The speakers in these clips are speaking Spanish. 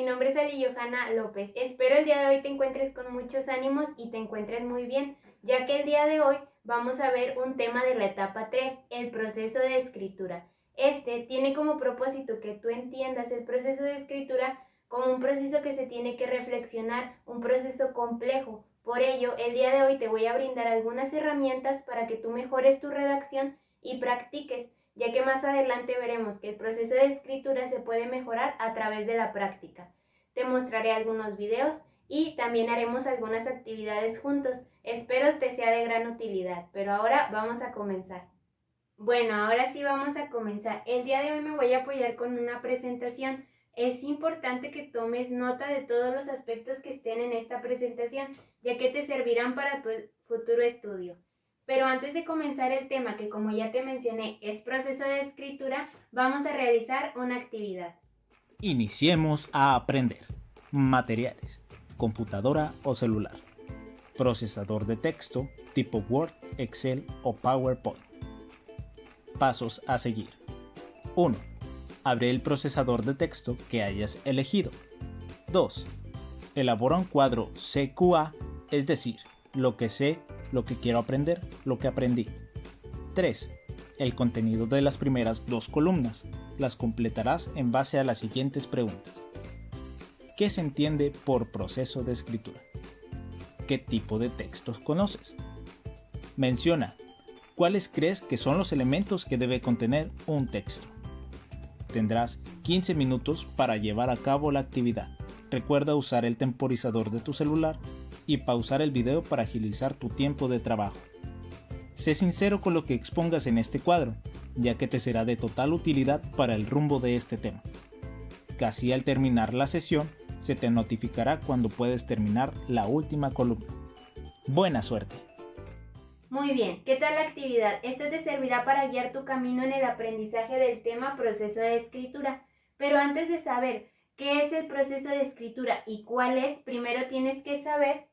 mi nombre es Ali Johanna López. Espero el día de hoy te encuentres con muchos ánimos y te encuentres muy bien, ya que el día de hoy vamos a ver un tema de la etapa 3, el proceso de escritura. Este tiene como propósito que tú entiendas el proceso de escritura como un proceso que se tiene que reflexionar, un proceso complejo. Por ello, el día de hoy te voy a brindar algunas herramientas para que tú mejores tu redacción y practiques, ya que más adelante veremos que el proceso de escritura se puede mejorar a través de la práctica. Te mostraré algunos videos y también haremos algunas actividades juntos. Espero te sea de gran utilidad, pero ahora vamos a comenzar. Bueno, ahora sí vamos a comenzar. El día de hoy me voy a apoyar con una presentación. Es importante que tomes nota de todos los aspectos que estén en esta presentación, ya que te servirán para tu futuro estudio. Pero antes de comenzar el tema, que como ya te mencioné es proceso de escritura, vamos a realizar una actividad. Iniciemos a aprender. Materiales: computadora o celular. Procesador de texto tipo Word, Excel o PowerPoint. Pasos a seguir. 1. Abre el procesador de texto que hayas elegido. 2. Elabora un cuadro CQA, es decir, lo que sé, lo que quiero aprender, lo que aprendí. 3. El contenido de las primeras dos columnas. Las completarás en base a las siguientes preguntas. ¿Qué se entiende por proceso de escritura? ¿Qué tipo de textos conoces? Menciona cuáles crees que son los elementos que debe contener un texto. Tendrás 15 minutos para llevar a cabo la actividad. Recuerda usar el temporizador de tu celular y pausar el video para agilizar tu tiempo de trabajo. Sé sincero con lo que expongas en este cuadro, ya que te será de total utilidad para el rumbo de este tema. Casi al terminar la sesión, se te notificará cuando puedes terminar la última columna. Buena suerte. Muy bien, ¿qué tal la actividad? Esta te servirá para guiar tu camino en el aprendizaje del tema proceso de escritura. Pero antes de saber qué es el proceso de escritura y cuál es, primero tienes que saber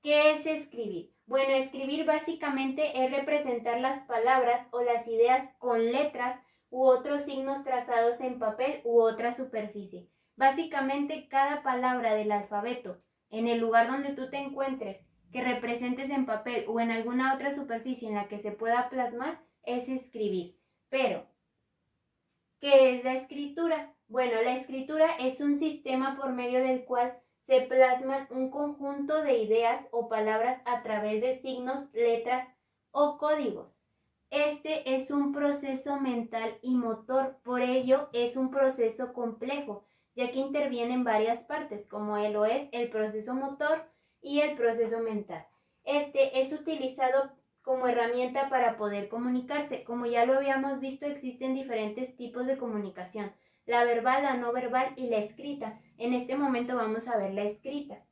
qué es escribir. Bueno, escribir básicamente es representar las palabras o las ideas con letras u otros signos trazados en papel u otra superficie. Básicamente cada palabra del alfabeto en el lugar donde tú te encuentres que representes en papel o en alguna otra superficie en la que se pueda plasmar es escribir. Pero, ¿qué es la escritura? Bueno, la escritura es un sistema por medio del cual se plasman un conjunto de ideas o palabras a través de signos, letras o códigos. Este es un proceso mental y motor, por ello es un proceso complejo, ya que intervienen varias partes, como lo es el proceso motor y el proceso mental. Este es utilizado como herramienta para poder comunicarse. Como ya lo habíamos visto, existen diferentes tipos de comunicación: la verbal, la no verbal y la escrita. En este momento vamos a ver la escrita.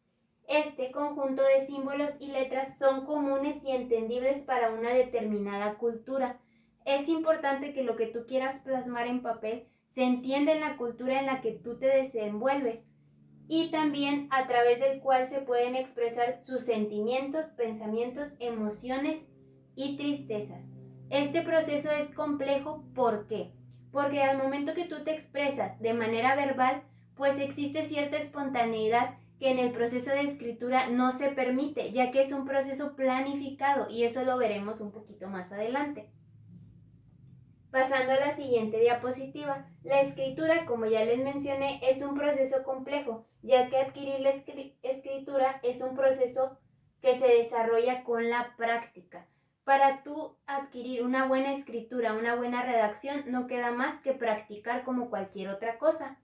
Este conjunto de símbolos y letras son comunes y entendibles para una determinada cultura. Es importante que lo que tú quieras plasmar en papel se entienda en la cultura en la que tú te desenvuelves y también a través del cual se pueden expresar sus sentimientos, pensamientos, emociones y tristezas. Este proceso es complejo, ¿por qué? Porque al momento que tú te expresas de manera verbal, pues existe cierta espontaneidad que en el proceso de escritura no se permite, ya que es un proceso planificado y eso lo veremos un poquito más adelante. Pasando a la siguiente diapositiva, la escritura, como ya les mencioné, es un proceso complejo, ya que adquirir la escritura es un proceso que se desarrolla con la práctica. Para tú adquirir una buena escritura, una buena redacción, no queda más que practicar como cualquier otra cosa.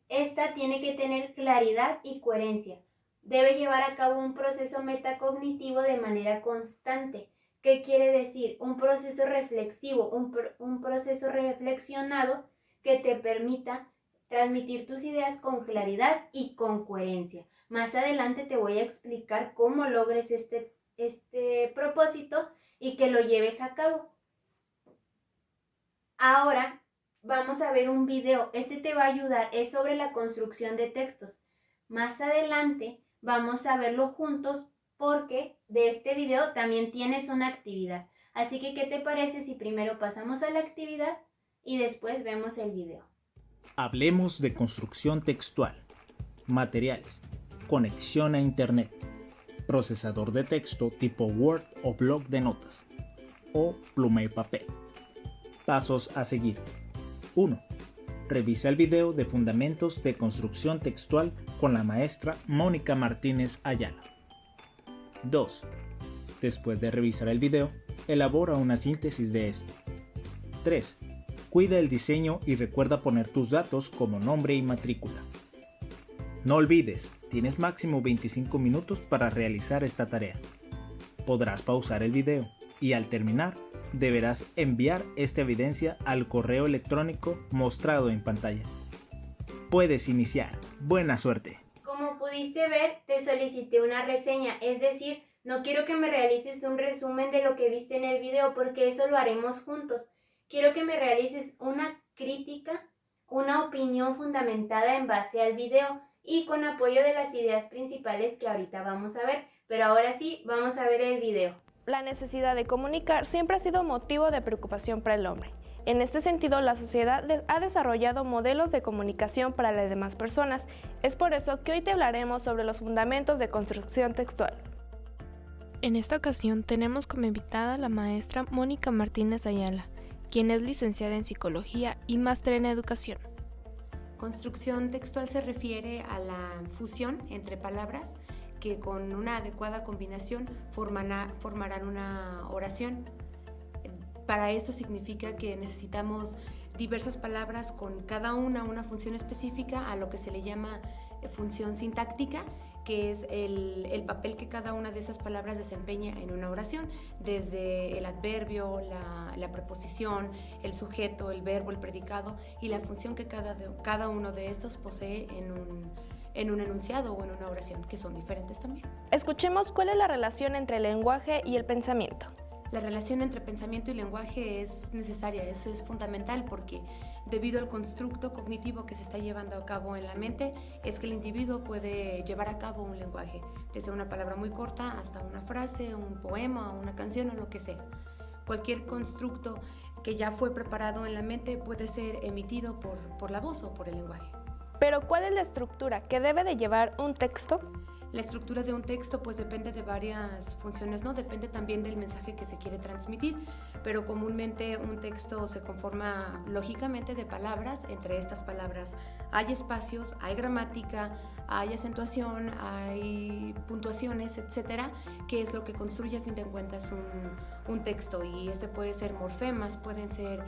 Esta tiene que tener claridad y coherencia. Debe llevar a cabo un proceso metacognitivo de manera constante. ¿Qué quiere decir? Un proceso reflexivo, un proceso reflexionado que te permita transmitir tus ideas con claridad y con coherencia. Más adelante te voy a explicar cómo logres este propósito y que lo lleves a cabo. Ahora vamos a ver un video. Este te va a ayudar, es sobre la construcción de textos. Más adelante vamos a verlo juntos porque de este video también tienes una actividad. Así que, ¿qué te parece si primero pasamos a la actividad y después vemos el video? Hablemos de construcción textual, materiales, conexión a Internet, procesador de texto tipo Word o bloc de notas, o pluma y papel. Pasos a seguir. 1. Revisa el video de Fundamentos de Construcción Textual con la maestra Mónica Martínez Ayala. 2. Después de revisar el video, elabora una síntesis de este. 3. Cuida el diseño y recuerda poner tus datos como nombre y matrícula. No olvides, tienes máximo 25 minutos para realizar esta tarea. Podrás pausar el video y al terminar, deberás enviar esta evidencia al correo electrónico mostrado en pantalla. Puedes iniciar. Buena suerte. Como pudiste ver, te solicité una reseña, es decir, no quiero que me realices un resumen de lo que viste en el video porque eso lo haremos juntos. Quiero que me realices una crítica, una opinión fundamentada en base al video y con apoyo de las ideas principales que ahorita vamos a ver. Pero ahora sí, vamos a ver el video. La necesidad de comunicar siempre ha sido motivo de preocupación para el hombre. En este sentido, la sociedad ha desarrollado modelos de comunicación para las demás personas. Es por eso que hoy te hablaremos sobre los fundamentos de construcción textual. En esta ocasión tenemos como invitada a la maestra Mónica Martínez Ayala, quien es licenciada en Psicología y máster en Educación. Construcción textual se refiere a la fusión entre palabras que con una adecuada combinación formarán una oración. Para esto significa que necesitamos diversas palabras con cada una función específica, a lo que se le llama función sintáctica, que es el papel que cada una de esas palabras desempeña en una oración, desde el adverbio, la preposición, el sujeto, el verbo, el predicado y la función que cada uno de estos posee en un enunciado o en una oración, que son diferentes también. Escuchemos cuál es la relación entre el lenguaje y el pensamiento. La relación entre pensamiento y lenguaje es necesaria, eso es fundamental porque debido al constructo cognitivo que se está llevando a cabo en la mente, es que el individuo puede llevar a cabo un lenguaje, desde una palabra muy corta hasta una frase, un poema, una canción o lo que sea. Cualquier constructo que ya fue preparado en la mente puede ser emitido por la voz o por el lenguaje. Pero ¿cuál es la estructura que debe de llevar un texto? La estructura de un texto pues depende de varias funciones, ¿no? Depende también del mensaje que se quiere transmitir, pero comúnmente un texto se conforma lógicamente de palabras. Entre estas palabras hay espacios, hay gramática, hay acentuación, hay puntuaciones, etcétera, que es lo que construye a fin de cuentas un texto. Y este puede ser morfemas, pueden ser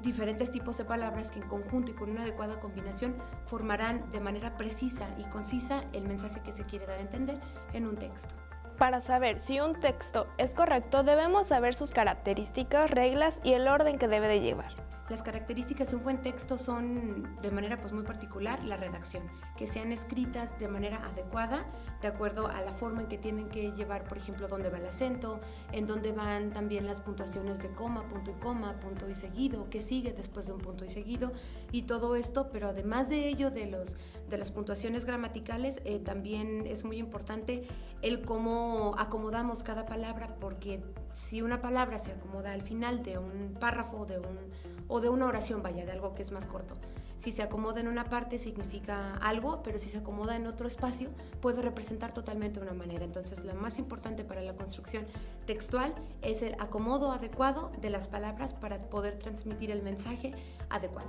diferentes tipos de palabras que en conjunto y con una adecuada combinación formarán de manera precisa y concisa el mensaje que se quiere dar a entender en un texto. Para saber si un texto es correcto, debemos saber sus características, reglas y el orden que debe de llevar. Las características de un buen texto son, de manera muy particular, la redacción, que sean escritas de manera adecuada, de acuerdo a la forma en que tienen que llevar, por ejemplo, dónde va el acento, en dónde van también las puntuaciones de coma, punto y seguido, qué sigue después de un punto y seguido, y todo esto, pero además de ello, de las puntuaciones gramaticales, también es muy importante el cómo acomodamos cada palabra, porque si una palabra se acomoda al final de un párrafo o de una oración, de algo que es más corto, si se acomoda en una parte significa algo, pero si se acomoda en otro espacio puede representar totalmente una manera. Entonces, lo más importante para la construcción textual es el acomodo adecuado de las palabras para poder transmitir el mensaje adecuado.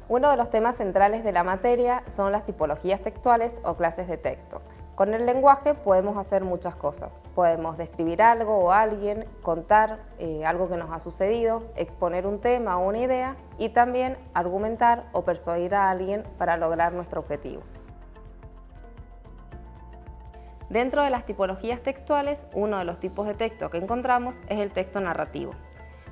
Uno de los temas centrales de la materia son las tipologías textuales o clases de texto. Con el lenguaje podemos hacer muchas cosas. Podemos describir algo o alguien, contar algo que nos ha sucedido, exponer un tema o una idea y también argumentar o persuadir a alguien para lograr nuestro objetivo. Dentro de las tipologías textuales, uno de los tipos de texto que encontramos es el texto narrativo.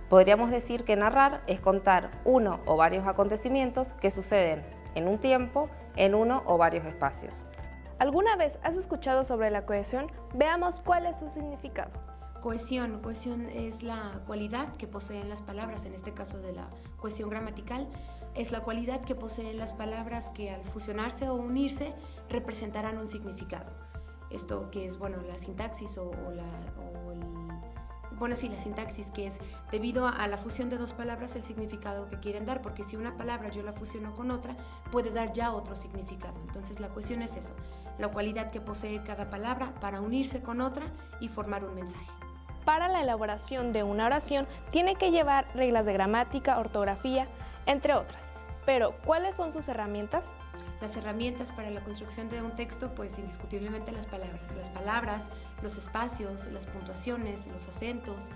Podríamos decir que narrar es contar uno o varios acontecimientos que suceden en un tiempo, en uno o varios espacios. ¿Alguna vez has escuchado sobre la cohesión? Veamos cuál es su significado. Cohesión es la cualidad que poseen las palabras, en este caso de la cohesión gramatical, es la cualidad que poseen las palabras que al fusionarse o unirse representarán un significado. Esto que es, la sintaxis Bueno, sí, la sintaxis, que es debido a la fusión de dos palabras el significado que quieren dar, porque si una palabra yo la fusiono con otra, puede dar ya otro significado. Entonces la cuestión es eso, la cualidad que posee cada palabra para unirse con otra y formar un mensaje. Para la elaboración de una oración tiene que llevar reglas de gramática, ortografía, entre otras. Pero, ¿cuáles son sus herramientas? Las herramientas para la construcción de un texto, pues indiscutiblemente las palabras, los espacios, las puntuaciones, los acentos,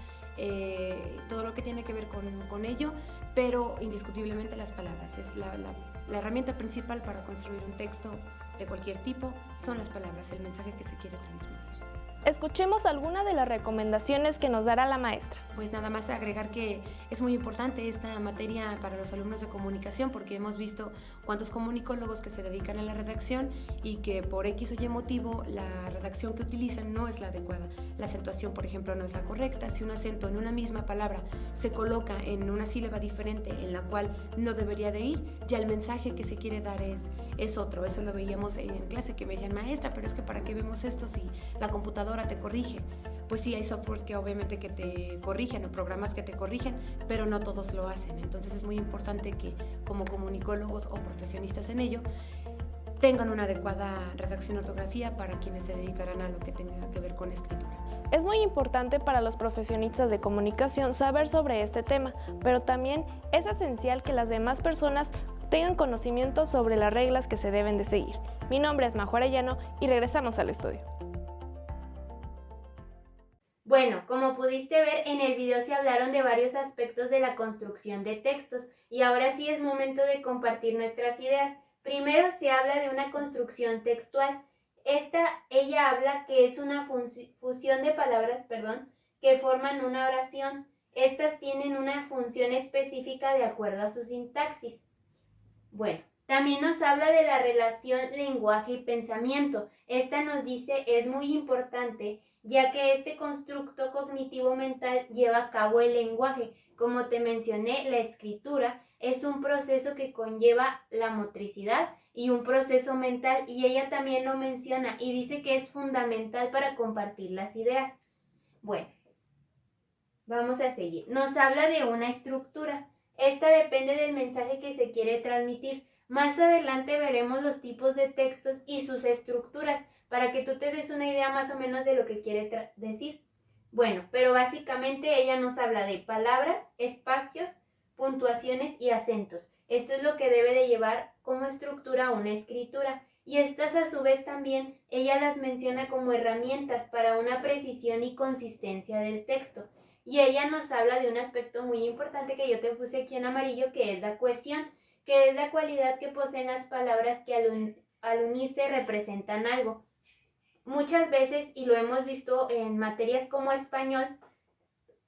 todo lo que tiene que ver con ello, pero indiscutiblemente las palabras. Es la herramienta principal para construir un texto de cualquier tipo, son las palabras, el mensaje que se quiere transmitir. Escuchemos algunas de las recomendaciones que nos dará la maestra. Pues nada más agregar que es muy importante esta materia para los alumnos de comunicación, porque hemos visto cuántos comunicólogos que se dedican a la redacción y que por X o Y motivo la redacción que utilizan no es la adecuada. La acentuación, por ejemplo, no es la correcta. Si un acento en una misma palabra se coloca en una sílaba diferente en la cual no debería de ir, ya el mensaje que se quiere dar es otro. Eso lo veíamos en clase, que me decían, maestra, pero es que ¿para qué vemos esto si la computadora te corrige? Pues sí, hay software que obviamente que te corrigen o programas que te corrigen, pero no todos lo hacen. Entonces es muy importante que como comunicólogos o profesionistas en ello tengan una adecuada redacción y ortografía para quienes se dedicarán a lo que tenga que ver con escritura. Es muy importante para los profesionistas de comunicación saber sobre este tema, pero también es esencial que las demás personas tengan conocimiento sobre las reglas que se deben de seguir. Mi nombre es Majo Arellano y regresamos al estudio. Bueno, como pudiste ver, en el video se hablaron de varios aspectos de la construcción de textos y ahora sí es momento de compartir nuestras ideas. Primero se habla de una construcción textual. Ella habla que es una fusión de palabras, que forman una oración. Estas tienen una función específica de acuerdo a su sintaxis. Bueno, también nos habla de la relación lenguaje y pensamiento. Esta nos dice es muy importante, ya que este constructo cognitivo mental lleva a cabo el lenguaje. Como te mencioné, la escritura es un proceso que conlleva la motricidad y un proceso mental, y ella también lo menciona y dice que es fundamental para compartir las ideas. Bueno, vamos a seguir. Nos habla de una estructura. Esta depende del mensaje que se quiere transmitir. Más adelante veremos los tipos de textos y sus estructuras, para que tú te des una idea más o menos de lo que quiere decir. Bueno, pero básicamente ella nos habla de palabras, espacios, puntuaciones y acentos. Esto es lo que debe de llevar como estructura una escritura. Y estas a su vez también ella las menciona como herramientas para una precisión y consistencia del texto. Y ella nos habla de un aspecto muy importante que yo te puse aquí en amarillo, que es la cohesión, que es la cualidad que poseen las palabras que al unirse representan algo. Muchas veces, y lo hemos visto en materias como español,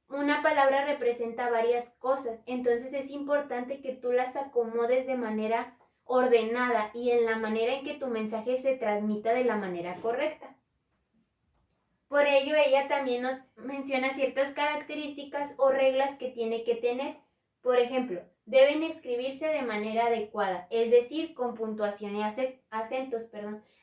una palabra representa varias cosas, entonces es importante que tú las acomodes de manera ordenada y en la manera en que tu mensaje se transmita de la manera correcta. Por ello, ella también nos menciona ciertas características o reglas que tiene que tener. Por ejemplo, deben escribirse de manera adecuada, es decir, con puntuación y acentos.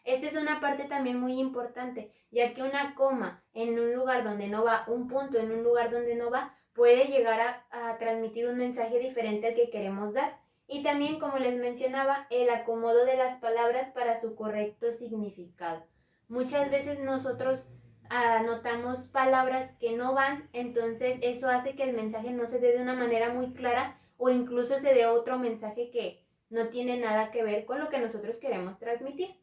Esta es una parte también muy importante, ya que una coma en un lugar donde no va, un punto en un lugar donde no va, puede llegar a transmitir un mensaje diferente al que queremos dar. Y también, como les mencionaba, el acomodo de las palabras para su correcto significado. Muchas veces nosotros anotamos palabras que no van, entonces eso hace que el mensaje no se dé de una manera muy clara o incluso se dé otro mensaje que no tiene nada que ver con lo que nosotros queremos transmitir.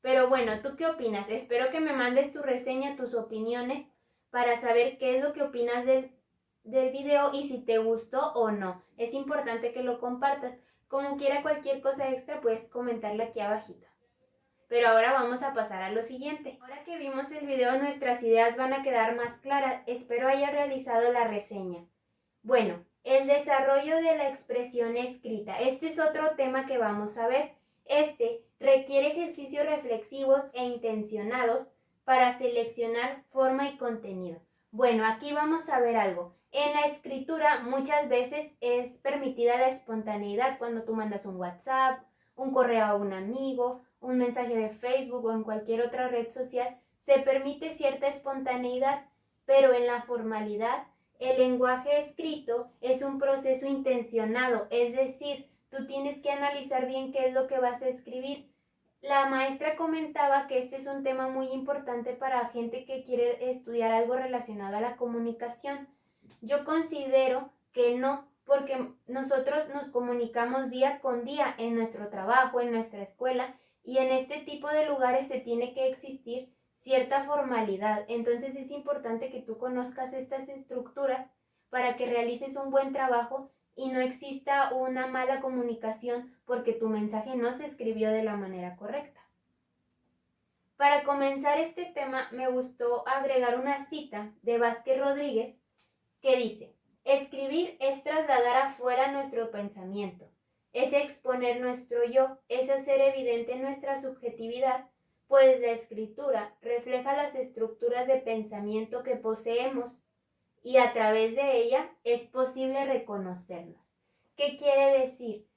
Pero bueno, ¿tú qué opinas? Espero que me mandes tu reseña, tus opiniones, para saber qué es lo que opinas del video y si te gustó o no. Es importante que lo compartas. Como quiera, cualquier cosa extra puedes comentarla aquí abajito. Pero ahora vamos a pasar a lo siguiente. Ahora que vimos el video, nuestras ideas van a quedar más claras. Espero haya realizado la reseña. Bueno, el desarrollo de la expresión escrita. Este es otro tema que vamos a ver. Este requiere ejercicios reflexivos e intencionados para seleccionar forma y contenido. Bueno, aquí vamos a ver algo. En la escritura muchas veces es permitida la espontaneidad cuando tú mandas un WhatsApp, un correo a un amigo, un mensaje de Facebook o en cualquier otra red social. Se permite cierta espontaneidad pero en la formalidad, el lenguaje escrito es un proceso intencionado, es decir, tú tienes que analizar bien qué es lo que vas a escribir. La maestra comentaba que este es un tema muy importante para gente que quiere estudiar algo relacionado a la comunicación. Yo considero que no, porque nosotros nos comunicamos día con día en nuestro trabajo, en nuestra escuela, y en este tipo de lugares se tiene que existir cierta formalidad. Entonces es importante que tú conozcas estas estructuras para que realices un buen trabajo y no exista una mala comunicación porque tu mensaje no se escribió de la manera correcta. Para comenzar este tema me gustó agregar una cita de Vázquez Rodríguez que dice: escribir es trasladar afuera nuestro pensamiento, es exponer nuestro yo, es hacer evidente nuestra subjetividad, pues la escritura refleja las estructuras de pensamiento que poseemos y a través de ella es posible reconocernos. ¿Qué quiere decir?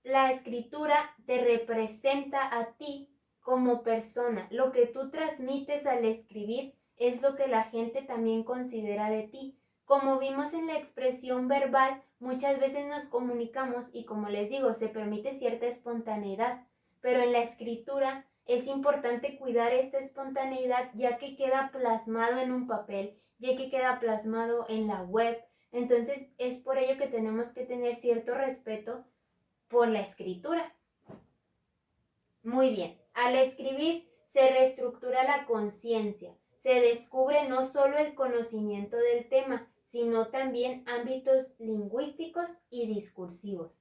La escritura te representa a ti como persona. Lo que tú transmites al escribir es lo que la gente también considera de ti. Como vimos en la expresión verbal, muchas veces nos comunicamos y, como les digo, se permite cierta espontaneidad, pero en la escritura es importante cuidar esta espontaneidad, ya que queda plasmado en un papel, ya que queda plasmado en la web. Entonces es por ello que tenemos que tener cierto respeto por la escritura. Muy bien, al escribir se reestructura la conciencia, se descubre no solo el conocimiento del tema, sino también ámbitos lingüísticos y discursivos.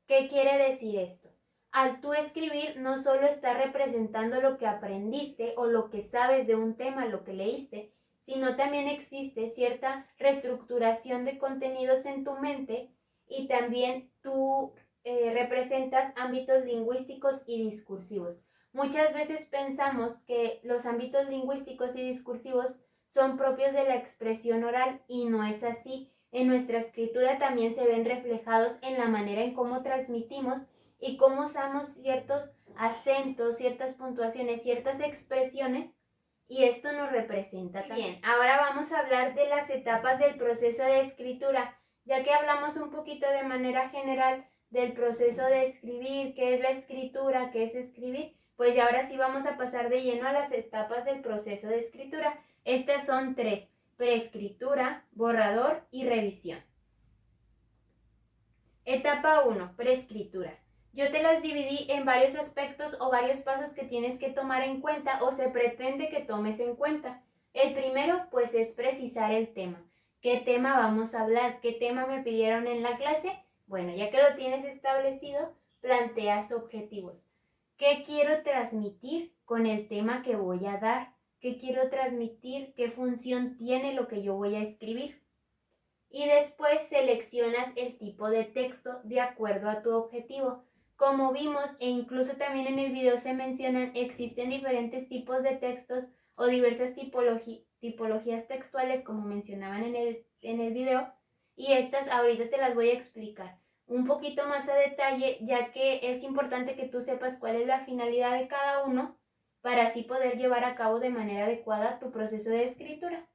¿Qué quiere decir esto? Al tú escribir no solo estás representando lo que aprendiste o lo que sabes de un tema, lo que leíste, sino también existe cierta reestructuración de contenidos en tu mente y también tú representas ámbitos lingüísticos y discursivos. Muchas veces pensamos que los ámbitos lingüísticos y discursivos son propios de la expresión oral y no es así. En nuestra escritura también se ven reflejados en la manera en cómo transmitimos y cómo usamos ciertos acentos, ciertas puntuaciones, ciertas expresiones, y esto nos representa también. Bien, ahora vamos a hablar de las etapas del proceso de escritura, ya que hablamos un poquito de manera general del proceso de escribir, qué es la escritura, qué es escribir, pues ya ahora sí vamos a pasar de lleno a las etapas del proceso de escritura. Estas son 3: preescritura, borrador y revisión. Etapa 1, preescritura. Yo te las dividí en varios aspectos o varios pasos que tienes que tomar en cuenta o se pretende que tomes en cuenta. El primero, pues, es precisar el tema. ¿Qué tema vamos a hablar? ¿Qué tema me pidieron en la clase? Bueno, ya que lo tienes establecido, planteas objetivos. ¿Qué quiero transmitir con el tema que voy a dar? ¿Qué quiero transmitir? ¿Qué función tiene lo que yo voy a escribir? Y después seleccionas el tipo de texto de acuerdo a tu objetivo. Como vimos, e incluso también en el video se mencionan, existen diferentes tipos de textos o diversas tipologías textuales, como mencionaban en el video, y estas ahorita te las voy a explicar un poquito más a detalle, ya que es importante que tú sepas cuál es la finalidad de cada uno para así poder llevar a cabo de manera adecuada tu proceso de escritura.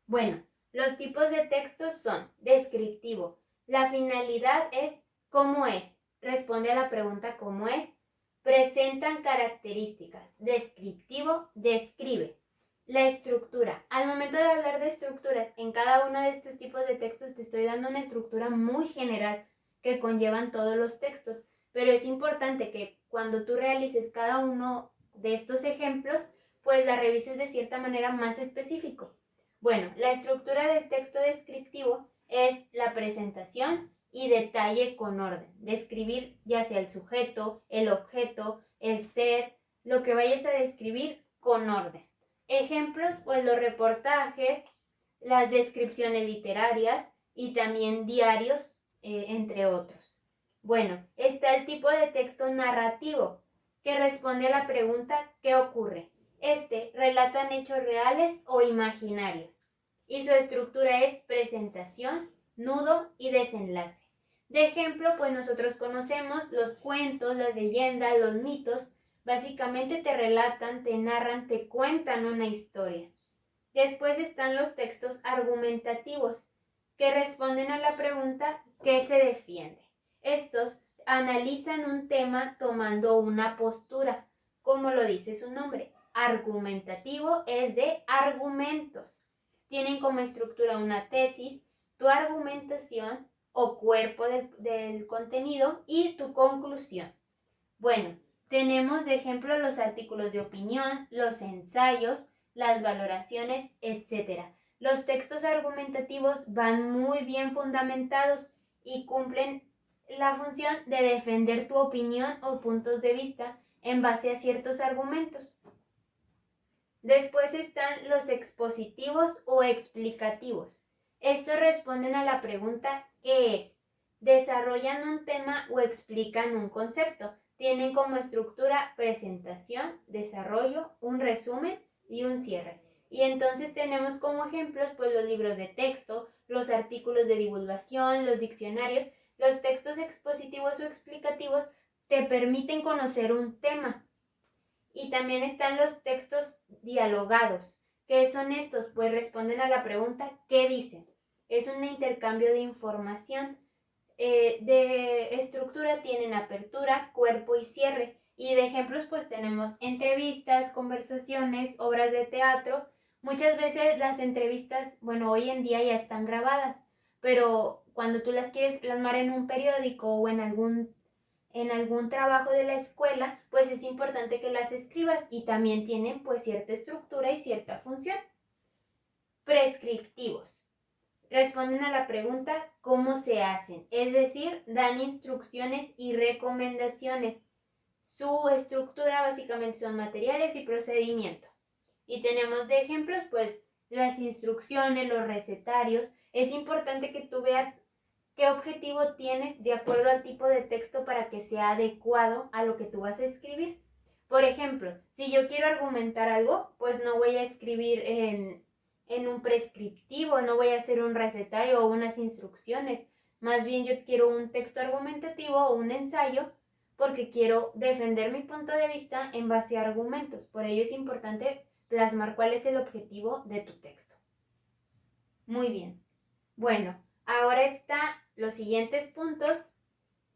Bueno, los tipos de textos son: descriptivo. La finalidad es ¿cómo es? Responde a la pregunta ¿cómo es? Presentan características. Descriptivo, describe. La estructura. Al momento de hablar de estructuras, en cada uno de estos tipos de textos te estoy dando una estructura muy general que conllevan todos los textos, pero es importante que cuando tú realices cada uno de estos ejemplos, pues la revises de cierta manera más específico. Bueno, la estructura del texto descriptivo es la presentación y detalle con orden. Describir ya sea el sujeto, el objeto, el ser, lo que vayas a describir con orden. Ejemplos, pues los reportajes, las descripciones literarias y también diarios, entre otros. Bueno, está el tipo de texto narrativo, que responde a la pregunta ¿qué ocurre? Relatan hechos reales o imaginarios, y su estructura es presentación, nudo y desenlace. De ejemplo, pues nosotros conocemos los cuentos, las leyendas, los mitos. Básicamente te relatan, te narran, te cuentan una historia. Después están los textos argumentativos, que responden a la pregunta ¿qué se defiende? Estos analizan un tema tomando una postura, como lo dice su nombre. Argumentativo es de argumentos. Tienen como estructura una tesis, tu argumentación o cuerpo del contenido y tu conclusión. Bueno, tenemos de ejemplo los artículos de opinión, los ensayos, las valoraciones, etc. Los textos argumentativos van muy bien fundamentados y cumplen la función de defender tu opinión o puntos de vista en base a ciertos argumentos. Después están los expositivos o explicativos. Estos responden a la pregunta ¿qué es? Desarrollan un tema o explican un concepto. Tienen como estructura presentación, desarrollo, un resumen y un cierre. Y entonces tenemos como ejemplos pues los libros de texto, los artículos de divulgación, los diccionarios. Los textos expositivos o explicativos te permiten conocer un tema. Y también están los textos dialogados. ¿Qué son estos? Pues responden a la pregunta ¿qué dicen? Es un intercambio de información. De estructura tienen apertura, cuerpo y cierre. Y de ejemplos pues tenemos entrevistas, conversaciones, obras de teatro. Muchas veces las entrevistas, bueno, hoy en día ya están grabadas, pero cuando tú las quieres plasmar en un periódico o en algún trabajo de la escuela, pues es importante que las escribas y también tienen pues cierta estructura y cierta función. Prescriptivos. Responden a la pregunta ¿cómo se hacen? Es decir, dan instrucciones y recomendaciones. Su estructura básicamente son materiales y procedimiento. Y tenemos de ejemplos pues las instrucciones, los recetarios. Es importante que tú veas qué objetivo tienes de acuerdo al tipo de texto para que sea adecuado a lo que tú vas a escribir. Por ejemplo, si yo quiero argumentar algo, pues no voy a escribir en un prescriptivo, no voy a hacer un recetario o unas instrucciones. Más bien yo quiero un texto argumentativo o un ensayo porque quiero defender mi punto de vista en base a argumentos. Por ello es importante plasmar cuál es el objetivo de tu texto. Muy bien. Bueno, ahora están los siguientes puntos.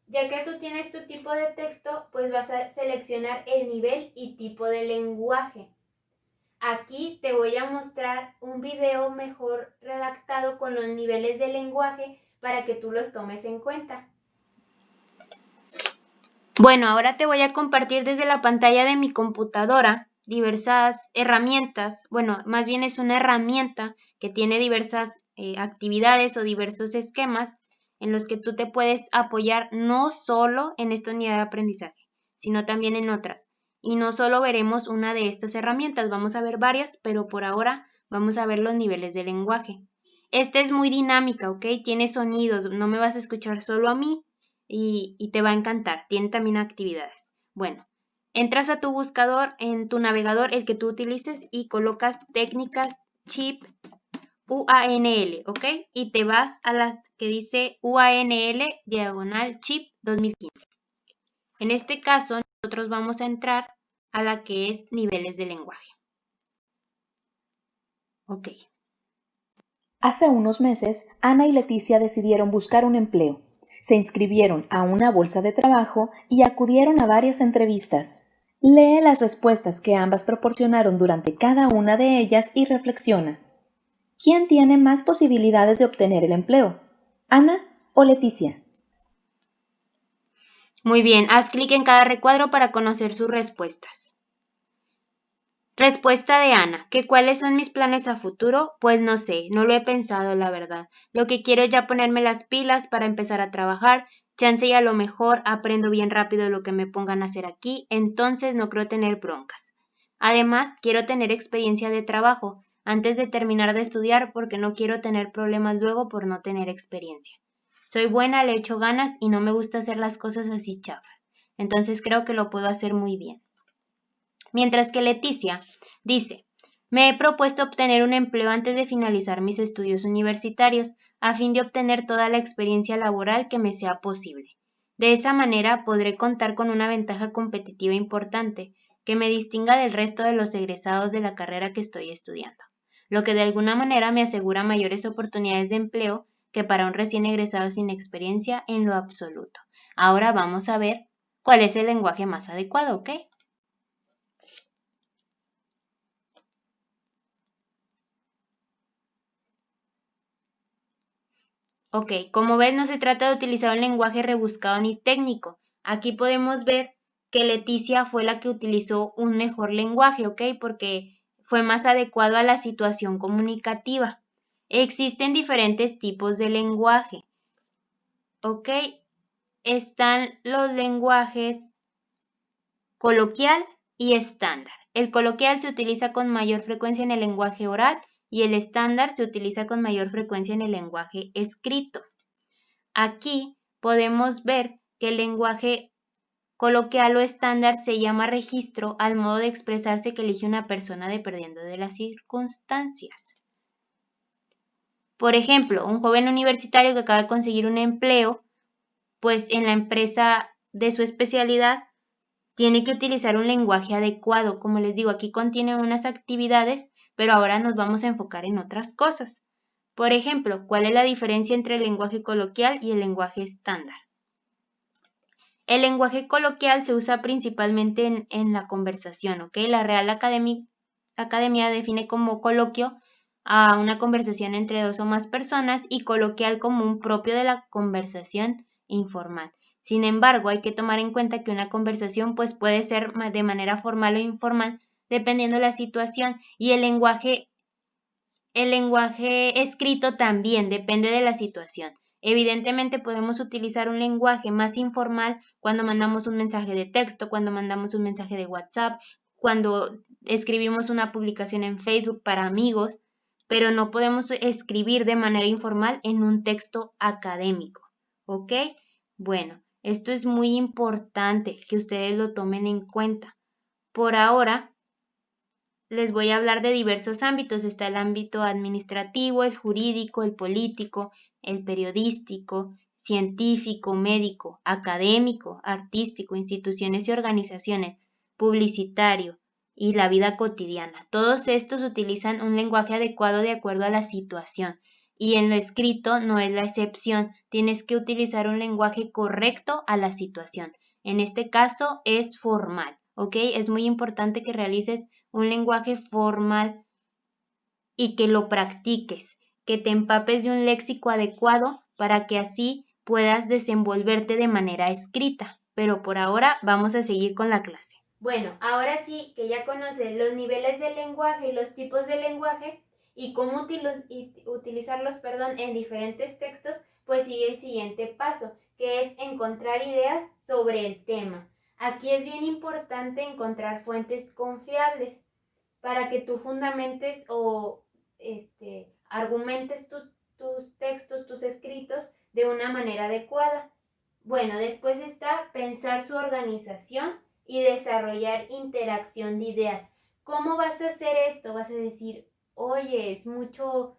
Ya que tú tienes tu tipo de texto, pues vas a seleccionar el nivel y tipo de lenguaje. Aquí te voy a mostrar un video mejor redactado con los niveles de lenguaje para que tú los tomes en cuenta. Bueno, ahora te voy a compartir desde la pantalla de mi computadora diversas herramientas. Bueno, más bien es una herramienta que tiene diversas actividades o diversos esquemas en los que tú te puedes apoyar no solo en esta unidad de aprendizaje, sino también en otras. Y no solo veremos una de estas herramientas, vamos a ver varias, pero por ahora vamos a ver los niveles de lenguaje. Esta es muy dinámica, ¿ok? Tiene sonidos, no me vas a escuchar solo a mí y te va a encantar. Tiene también actividades. Bueno, entras a tu buscador en tu navegador, el que tú utilices, y colocas técnicas chip UANL, ¿ok? Y te vas a la que dice UANL /chip 2015. En este caso, nosotros vamos a entrar a la que es niveles de lenguaje. Ok. Hace unos meses, Ana y Leticia decidieron buscar un empleo. Se inscribieron a una bolsa de trabajo y acudieron a varias entrevistas. Lee las respuestas que ambas proporcionaron durante cada una de ellas y reflexiona. ¿Quién tiene más posibilidades de obtener el empleo? ¿Ana o Leticia? Muy bien, haz clic en cada recuadro para conocer sus respuestas. Respuesta de Ana, ¿que cuáles son mis planes a futuro? Pues no sé, no lo he pensado la verdad. Lo que quiero es ya ponerme las pilas para empezar a trabajar, chance y a lo mejor aprendo bien rápido lo que me pongan a hacer aquí, entonces no creo tener broncas. Además, quiero tener experiencia de trabajo antes de terminar de estudiar porque no quiero tener problemas luego por no tener experiencia. Soy buena, le echo ganas y no me gusta hacer las cosas así chafas, entonces creo que lo puedo hacer muy bien. Mientras que Leticia dice, me he propuesto obtener un empleo antes de finalizar mis estudios universitarios a fin de obtener toda la experiencia laboral que me sea posible. De esa manera podré contar con una ventaja competitiva importante que me distinga del resto de los egresados de la carrera que estoy estudiando. lo que de alguna manera me asegura mayores oportunidades de empleo que para un recién egresado sin experiencia en lo absoluto. Ahora vamos a ver cuál es el lenguaje más adecuado, ¿ok? Ok, como ves, no se trata de utilizar un lenguaje rebuscado ni técnico. Aquí podemos ver que Leticia fue la que utilizó un mejor lenguaje, ¿ok? Porque fue más adecuado a la situación comunicativa. Existen diferentes tipos de lenguaje, ¿ok? Están los lenguajes coloquial y estándar. El coloquial se utiliza con mayor frecuencia en el lenguaje oral y el estándar se utiliza con mayor frecuencia en el lenguaje escrito. Aquí podemos ver que el lenguaje coloquial o estándar se llama registro al modo de expresarse que elige una persona dependiendo de las circunstancias. Por ejemplo, un joven universitario que acaba de conseguir un empleo, pues en la empresa de su especialidad, tiene que utilizar un lenguaje adecuado. Como les digo, aquí contiene unas actividades, pero ahora nos vamos a enfocar en otras cosas. Por ejemplo, ¿cuál es la diferencia entre el lenguaje coloquial y el lenguaje estándar? El lenguaje coloquial se usa principalmente en la conversación, ¿ok? La Real Academia define como coloquio a una conversación entre dos o más personas y coloquial como un propio de la conversación informal. Sin embargo, hay que tomar en cuenta que una conversación pues, puede ser de manera formal o informal dependiendo de la situación y el lenguaje escrito también depende de la situación. Evidentemente podemos utilizar un lenguaje más informal cuando mandamos un mensaje de texto, cuando mandamos un mensaje de WhatsApp, cuando escribimos una publicación en Facebook para amigos, pero no podemos escribir de manera informal en un texto académico, ¿ok? Bueno, esto es muy importante que ustedes lo tomen en cuenta. Por ahora, les voy a hablar de diversos ámbitos. Está el ámbito administrativo, el jurídico, el político, el periodístico, científico, médico, académico, artístico, instituciones y organizaciones, publicitario y la vida cotidiana. Todos estos utilizan un lenguaje adecuado de acuerdo a la situación. Y en lo escrito no es la excepción. Tienes que utilizar un lenguaje correcto a la situación. En este caso es formal, ¿ok? Es muy importante que realices un lenguaje formal y que lo practiques, que te empapes de un léxico adecuado para que así puedas desenvolverte de manera escrita. Pero por ahora vamos a seguir con la clase. Bueno, ahora sí que ya conoces los niveles del lenguaje y los tipos de lenguaje y cómo utilizarlos, en diferentes textos, pues sigue el siguiente paso, que es encontrar ideas sobre el tema. Aquí es bien importante encontrar fuentes confiables para que tú fundamentes o argumentes tus textos, tus escritos de una manera adecuada. Bueno, después está pensar su organización y desarrollar interacción de ideas. ¿Cómo vas a hacer esto? Vas a decir, oye, es mucho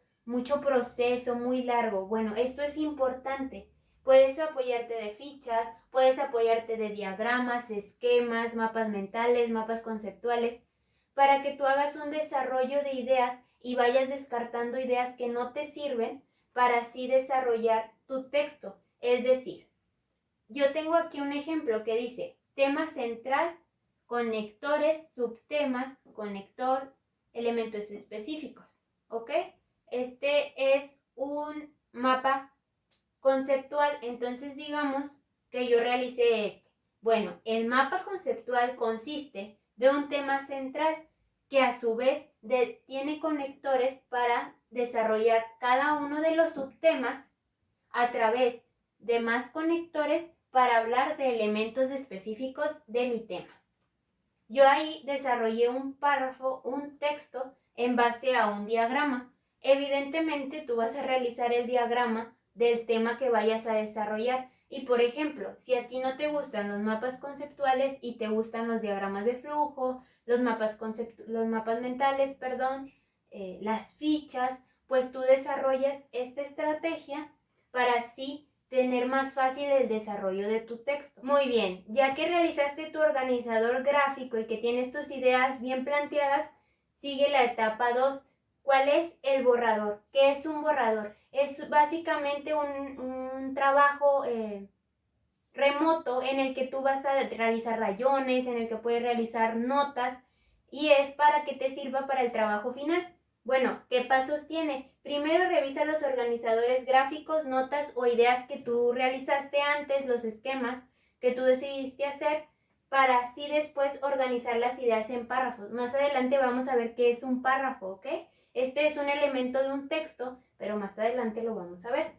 proceso, muy largo. Bueno, esto es importante. Puedes apoyarte de fichas, puedes apoyarte de diagramas, esquemas, mapas mentales, mapas conceptuales, para que tú hagas un desarrollo de ideas y vayas descartando ideas que no te sirven para así desarrollar tu texto. Es decir, yo tengo aquí un ejemplo que dice tema central, conectores, subtemas, conector, elementos específicos, ¿ok? Este es un mapa conceptual, entonces digamos que yo realicé este. Bueno, el mapa conceptual consiste de un tema central que a su vez tiene conectores para desarrollar cada uno de los subtemas a través de más conectores para hablar de elementos específicos de mi tema. Yo ahí desarrollé un párrafo, un texto en base a un diagrama. Evidentemente tú vas a realizar el diagrama del tema que vayas a desarrollar. Y por ejemplo, si a ti no te gustan los mapas conceptuales y te gustan los diagramas de flujo, los mapas mentales, las fichas, pues tú desarrollas esta estrategia para así tener más fácil el desarrollo de tu texto. Muy bien, ya que realizaste tu organizador gráfico y que tienes tus ideas bien planteadas, sigue la etapa 2, ¿Cuál es el borrador? ¿Qué es un borrador? Es básicamente un trabajo remoto en el que tú vas a realizar rayones, en el que puedes realizar notas y es para que te sirva para el trabajo final. Bueno, ¿qué pasos tiene? Primero revisa los organizadores gráficos, notas o ideas que tú realizaste antes, los esquemas que tú decidiste hacer, para así después organizar las ideas en párrafos. Más adelante vamos a ver qué es un párrafo, ¿ok? Este es un elemento de un texto, pero más adelante lo vamos a ver.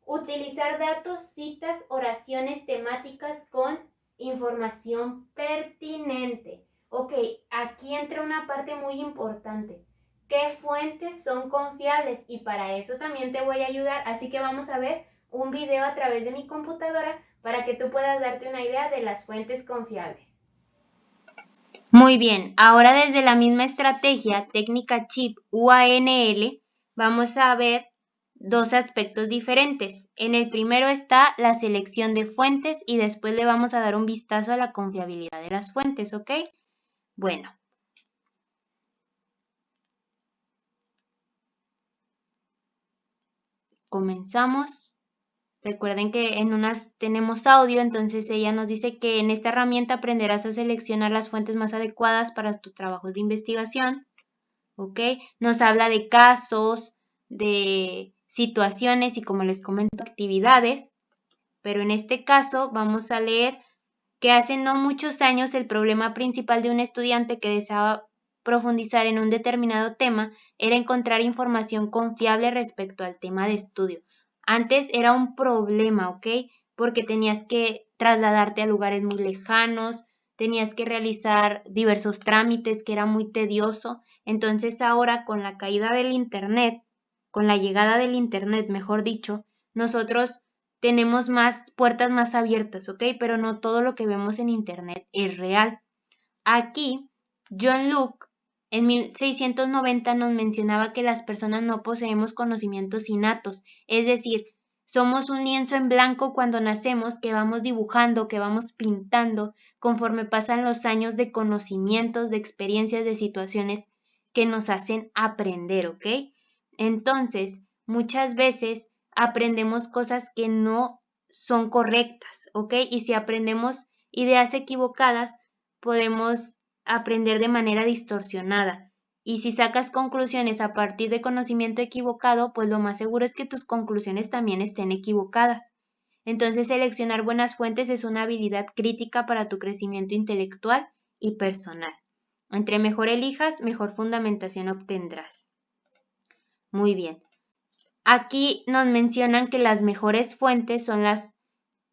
Utilizar datos, citas, oraciones temáticas con información pertinente. Ok, aquí entra una parte muy importante. ¿Qué fuentes son confiables? Y para eso también te voy a ayudar, así que vamos a ver un video a través de mi computadora para que tú puedas darte una idea de las fuentes confiables. Muy bien, ahora desde la misma estrategia, técnica CHIP UANL, vamos a ver dos aspectos diferentes. En el primero está la selección de fuentes y después le vamos a dar un vistazo a la confiabilidad de las fuentes, ¿ok? Bueno. Comenzamos. Recuerden que en unas tenemos audio, entonces ella nos dice que en esta herramienta aprenderás a seleccionar las fuentes más adecuadas para tus trabajos de investigación. ¿Ok? Nos habla de casos, de situaciones y, como les comento, actividades. Pero en este caso vamos a leer que hace no muchos años el problema principal de un estudiante que deseaba profundizar en un determinado tema era encontrar información confiable respecto al tema de estudio. Antes era un problema, ¿ok? Porque tenías que trasladarte a lugares muy lejanos, tenías que realizar diversos trámites que era muy tedioso. Entonces ahora con la caída del internet, con la llegada del internet, mejor dicho, nosotros tenemos más puertas más abiertas, ¿ok? Pero no todo lo que vemos en internet es real. Aquí, John Locke en 1690 nos mencionaba que las personas no poseemos conocimientos innatos, es decir, somos un lienzo en blanco cuando nacemos que vamos dibujando, que vamos pintando, conforme pasan los años de conocimientos, de experiencias, de situaciones que nos hacen aprender, ¿ok? Entonces, muchas veces aprendemos cosas que no son correctas, ¿ok? Y si aprendemos ideas equivocadas, podemos aprender de manera distorsionada. Y si sacas conclusiones a partir de conocimiento equivocado, pues lo más seguro es que tus conclusiones también estén equivocadas. Entonces, seleccionar buenas fuentes es una habilidad crítica para tu crecimiento intelectual y personal. Entre mejor elijas, mejor fundamentación obtendrás. Muy bien. Aquí nos mencionan que las mejores fuentes son las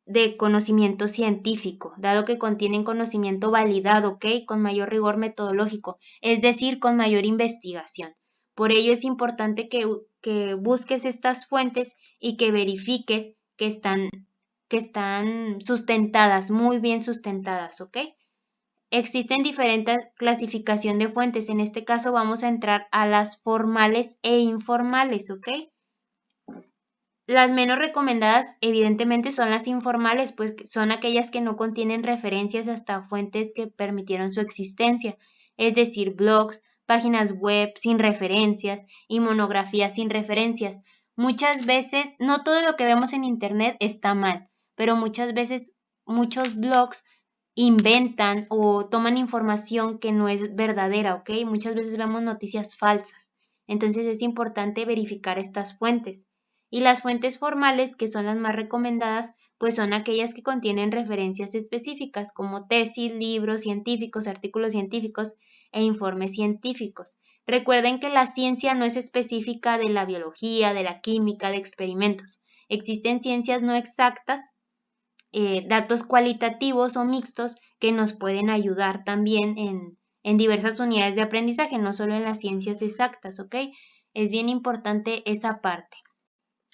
de conocimiento científico, dado que contienen conocimiento validado, ¿ok? Con mayor rigor metodológico, es decir, con mayor investigación. Por ello es importante que busques estas fuentes y que verifiques que están sustentadas, muy bien sustentadas, ¿ok? Existen diferentes clasificación de fuentes. En este caso vamos a entrar a las formales e informales, ¿ok? Las menos recomendadas, evidentemente, son las informales, pues son aquellas que no contienen referencias hasta fuentes que permitieron su existencia, es decir, blogs, páginas web sin referencias y monografías sin referencias. Muchas veces, no todo lo que vemos en internet está mal, pero muchas veces muchos blogs inventan o toman información que no es verdadera, ¿ok? Muchas veces vemos noticias falsas. Entonces es importante verificar estas fuentes. Y las fuentes formales, que son las más recomendadas, pues son aquellas que contienen referencias específicas como tesis, libros científicos, artículos científicos e informes científicos. Recuerden que la ciencia no es específica de la biología, de la química, de experimentos. Existen ciencias no exactas, datos cualitativos o mixtos que nos pueden ayudar también en diversas unidades de aprendizaje, no solo en las ciencias exactas, ¿ok? Es bien importante esa parte.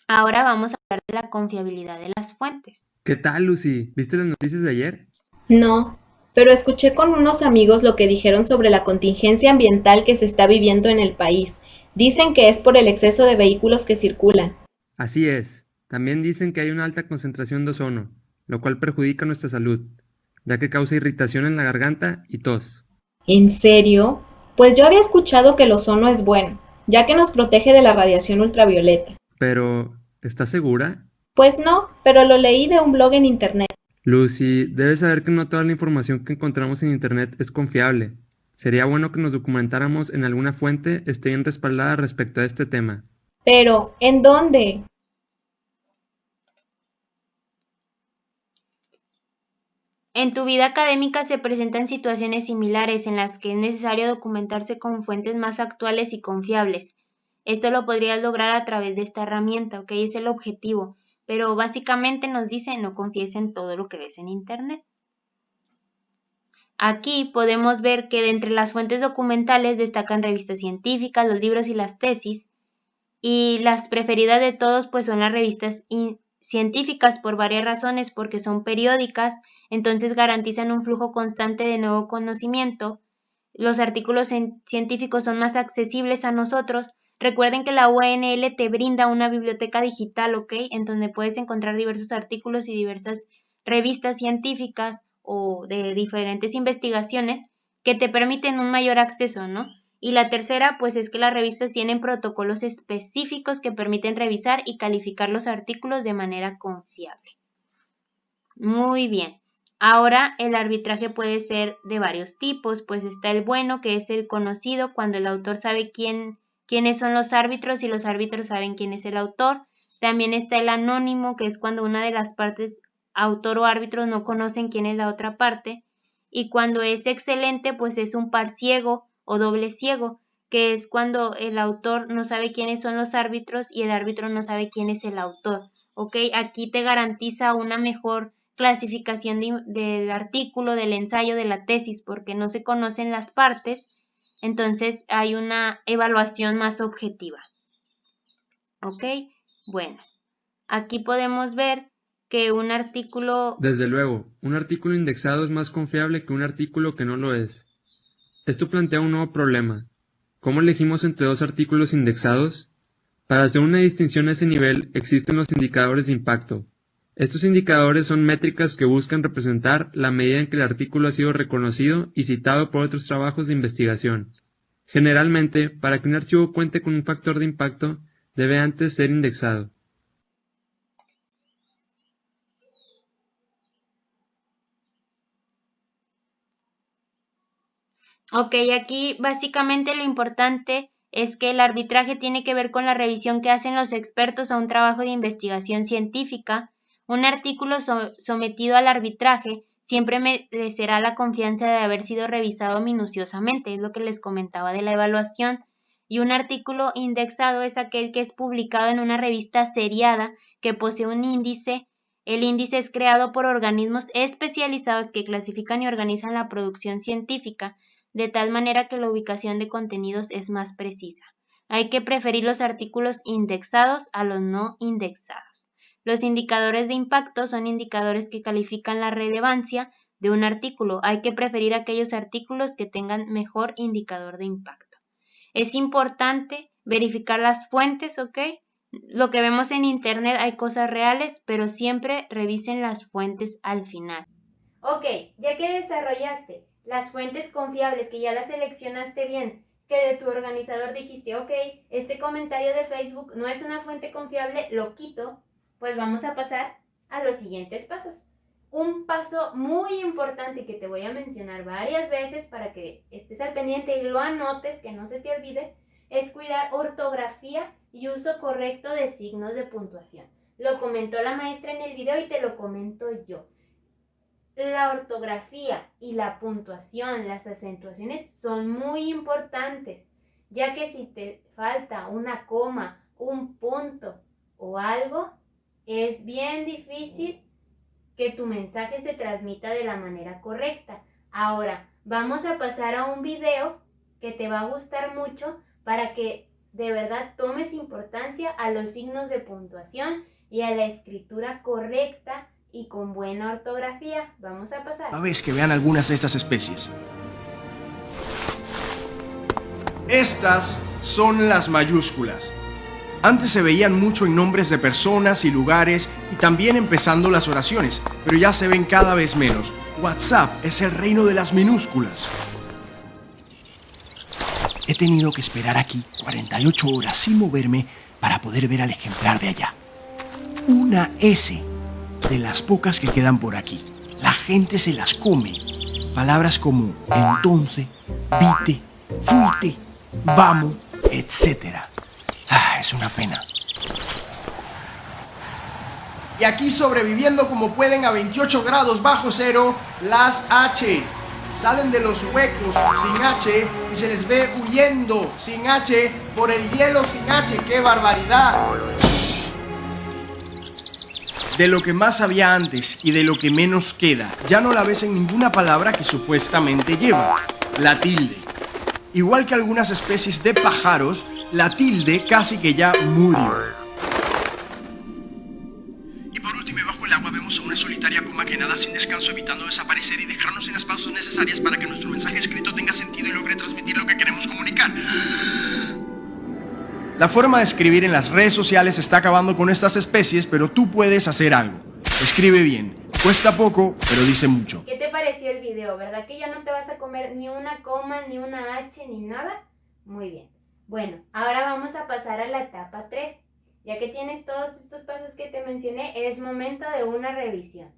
Ahora vamos a hablar de la confiabilidad de las fuentes. ¿Qué tal, Lucy? ¿Viste las noticias de ayer? No, pero escuché con unos amigos lo que dijeron sobre la contingencia ambiental que se está viviendo en el país. Dicen que es por el exceso de vehículos que circulan. Así es. También dicen que hay una alta concentración de ozono, lo cual perjudica nuestra salud, ya que causa irritación en la garganta y tos. ¿En serio? Pues yo había escuchado que el ozono es bueno. ya que nos protege de la radiación ultravioleta. Pero, ¿estás segura? Pues no, pero lo leí de un blog en internet. Lucy, debes saber que no toda la información que encontramos en internet es confiable. Sería bueno que nos documentáramos en alguna fuente esté bien respaldada respecto a este tema. Pero, ¿en dónde? En tu vida académica se presentan situaciones similares en las que es necesario documentarse con fuentes más actuales y confiables. Esto lo podrías lograr a través de esta herramienta, ¿ok? Es el objetivo, pero básicamente nos dice no confíes en todo lo que ves en internet. Aquí podemos ver que de entre las fuentes documentales destacan revistas científicas, los libros y las tesis, y las preferidas de todos pues son las revistas científicas por varias razones, porque son periódicas, entonces garantizan un flujo constante de nuevo conocimiento. Los artículos científicos son más accesibles a nosotros. Recuerden que la UNL te brinda una biblioteca digital, ¿ok? En donde puedes encontrar diversos artículos y diversas revistas científicas o de diferentes investigaciones que te permiten un mayor acceso, ¿no? Y la tercera, pues es que las revistas tienen protocolos específicos que permiten revisar y calificar los artículos de manera confiable. Muy bien. Ahora el arbitraje puede ser de varios tipos, pues está el bueno, que es el conocido, cuando el autor sabe quiénes son los árbitros y los árbitros saben quién es el autor. También está el anónimo, que es cuando una de las partes, autor o árbitro, no conocen quién es la otra parte. Y cuando es excelente, pues es un par ciego o doble ciego, que es cuando el autor no sabe quiénes son los árbitros y el árbitro no sabe quién es el autor. ¿Ok? Aquí te garantiza una mejor clasificación del artículo, del ensayo, de la tesis, porque no se conocen las partes, entonces hay una evaluación más objetiva. ¿Ok? Bueno, aquí podemos ver que un artículo... Desde luego, un artículo indexado es más confiable que un artículo que no lo es. Esto plantea un nuevo problema. ¿Cómo elegimos entre dos artículos indexados? Para hacer una distinción a ese nivel existen los indicadores de impacto. Estos indicadores son métricas que buscan representar la medida en que el artículo ha sido reconocido y citado por otros trabajos de investigación. Generalmente, para que un archivo cuente con un factor de impacto, debe antes ser indexado. Ok, aquí básicamente lo importante es que el arbitraje tiene que ver con la revisión que hacen los expertos a un trabajo de investigación científica. Un artículo sometido al arbitraje siempre merecerá la confianza de haber sido revisado minuciosamente, es lo que les comentaba de la evaluación. Y un artículo indexado es aquel que es publicado en una revista seriada que posee un índice. El índice es creado por organismos especializados que clasifican y organizan la producción científica, de tal manera que la ubicación de contenidos es más precisa. Hay que preferir los artículos indexados a los no indexados. Los indicadores de impacto son indicadores que califican la relevancia de un artículo. Hay que preferir aquellos artículos que tengan mejor indicador de impacto. Es importante verificar las fuentes, ¿ok? Lo que vemos en internet hay cosas reales, pero siempre revisen las fuentes al final. Ok, ya que desarrollaste las fuentes confiables, que ya las seleccionaste bien, que de tu organizador dijiste, ok, este comentario de Facebook no es una fuente confiable, lo quito, pues vamos a pasar a los siguientes pasos. Un paso muy importante que te voy a mencionar varias veces para que estés al pendiente y lo anotes, que no se te olvide, es cuidar ortografía y uso correcto de signos de puntuación. Lo comentó la maestra en el video y te lo comento yo. La ortografía y la puntuación, las acentuaciones son muy importantes, ya que si te falta una coma, un punto o algo, es bien difícil que tu mensaje se transmita de la manera correcta. Ahora, vamos a pasar a un video que te va a gustar mucho para que de verdad tomes importancia a los signos de puntuación y a la escritura correcta y con buena ortografía. Vamos a pasar. Una vez que vean algunas de estas especies. Estas son las mayúsculas. Antes se veían mucho en nombres de personas y lugares y también empezando las oraciones, pero ya se ven cada vez menos. WhatsApp es el reino de las minúsculas. He tenido que esperar aquí 48 horas sin moverme para poder ver al ejemplar de allá. Una S de las pocas que quedan por aquí. La gente se las come. Palabras como entonces, vite, fuite, vamos, etc. Es una pena. Y aquí sobreviviendo como pueden a 28 grados bajo cero, las H. Salen de los huecos sin H y se les ve huyendo sin H por el hielo sin H. ¡Qué barbaridad! De lo que más había antes y de lo que menos queda, ya no la ves en ninguna palabra que supuestamente lleva, la tilde. Igual que algunas especies de pájaros, la tilde casi que ya murió. Y por último, bajo el agua vemos a una solitaria coma que nada sin descanso, evitando desaparecer y dejarnos en las pausas necesarias para que nuestro mensaje escrito tenga sentido y logre transmitir lo que queremos comunicar. La forma de escribir en las redes sociales está acabando con estas especies, pero tú puedes hacer algo. Escribe bien. Cuesta poco, pero dice mucho. ¿Qué te pareció el video? ¿Verdad que ya no te vas a comer ni una coma, ni una H, ni nada? Muy bien. Bueno, ahora vamos a pasar a la etapa 3. Ya que tienes todos estos pasos que te mencioné, es momento de una revisión.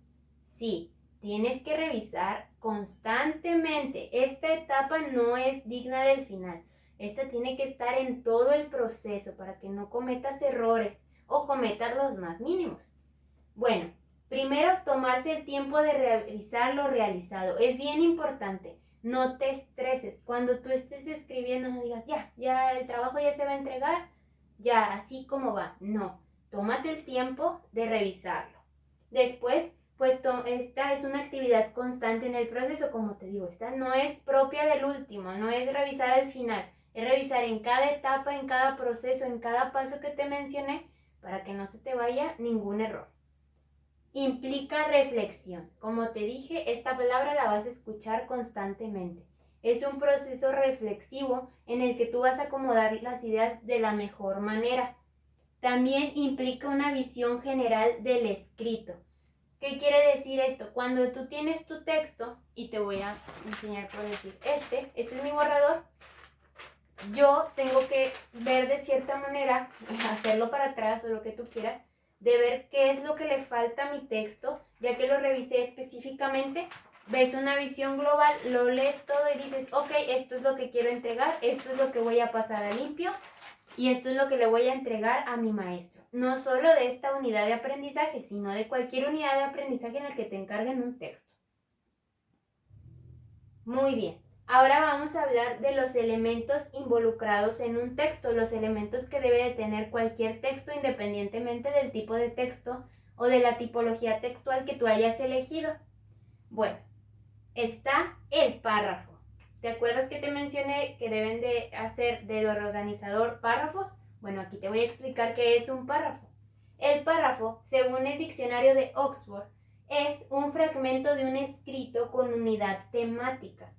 Sí, tienes que revisar constantemente. Esta etapa no es digna del final. Esta tiene que estar en todo el proceso para que no cometas errores o cometas los más mínimos. Bueno, primero tomarse el tiempo de revisar lo realizado. Es bien importante. No te estreses. Cuando tú estés escribiendo no digas, ya el trabajo ya se va a entregar, ya así como va. No, tómate el tiempo de revisarlo. Después, pues esta es una actividad constante en el proceso, como te digo, esta no es propia del último, no es revisar al final. Es revisar en cada etapa, en cada proceso, en cada paso que te mencioné, para que no se te vaya ningún error. Implica reflexión. Como te dije, esta palabra la vas a escuchar constantemente. Es un proceso reflexivo en el que tú vas a acomodar las ideas de la mejor manera. También implica una visión general del escrito. ¿Qué quiere decir esto? Cuando tú tienes tu texto, y te voy a enseñar por decir, este es mi borrador, yo tengo que ver de cierta manera, hacerlo para atrás o lo que tú quieras, de ver qué es lo que le falta a mi texto, ya que lo revisé específicamente. Ves una visión global, lo lees todo y dices, ok, esto es lo que quiero entregar, esto es lo que voy a pasar a limpio y esto es lo que le voy a entregar a mi maestro. No solo de esta unidad de aprendizaje, sino de cualquier unidad de aprendizaje en la que te encarguen un texto. Muy bien. Ahora vamos a hablar de los elementos involucrados en un texto, los elementos que debe de tener cualquier texto independientemente del tipo de texto o de la tipología textual que tú hayas elegido. Bueno, está el párrafo. ¿Te acuerdas que te mencioné que deben de hacer del organizador párrafos? Bueno, aquí te voy a explicar qué es un párrafo. El párrafo, según el diccionario de Oxford, es un fragmento de un escrito con unidad temática,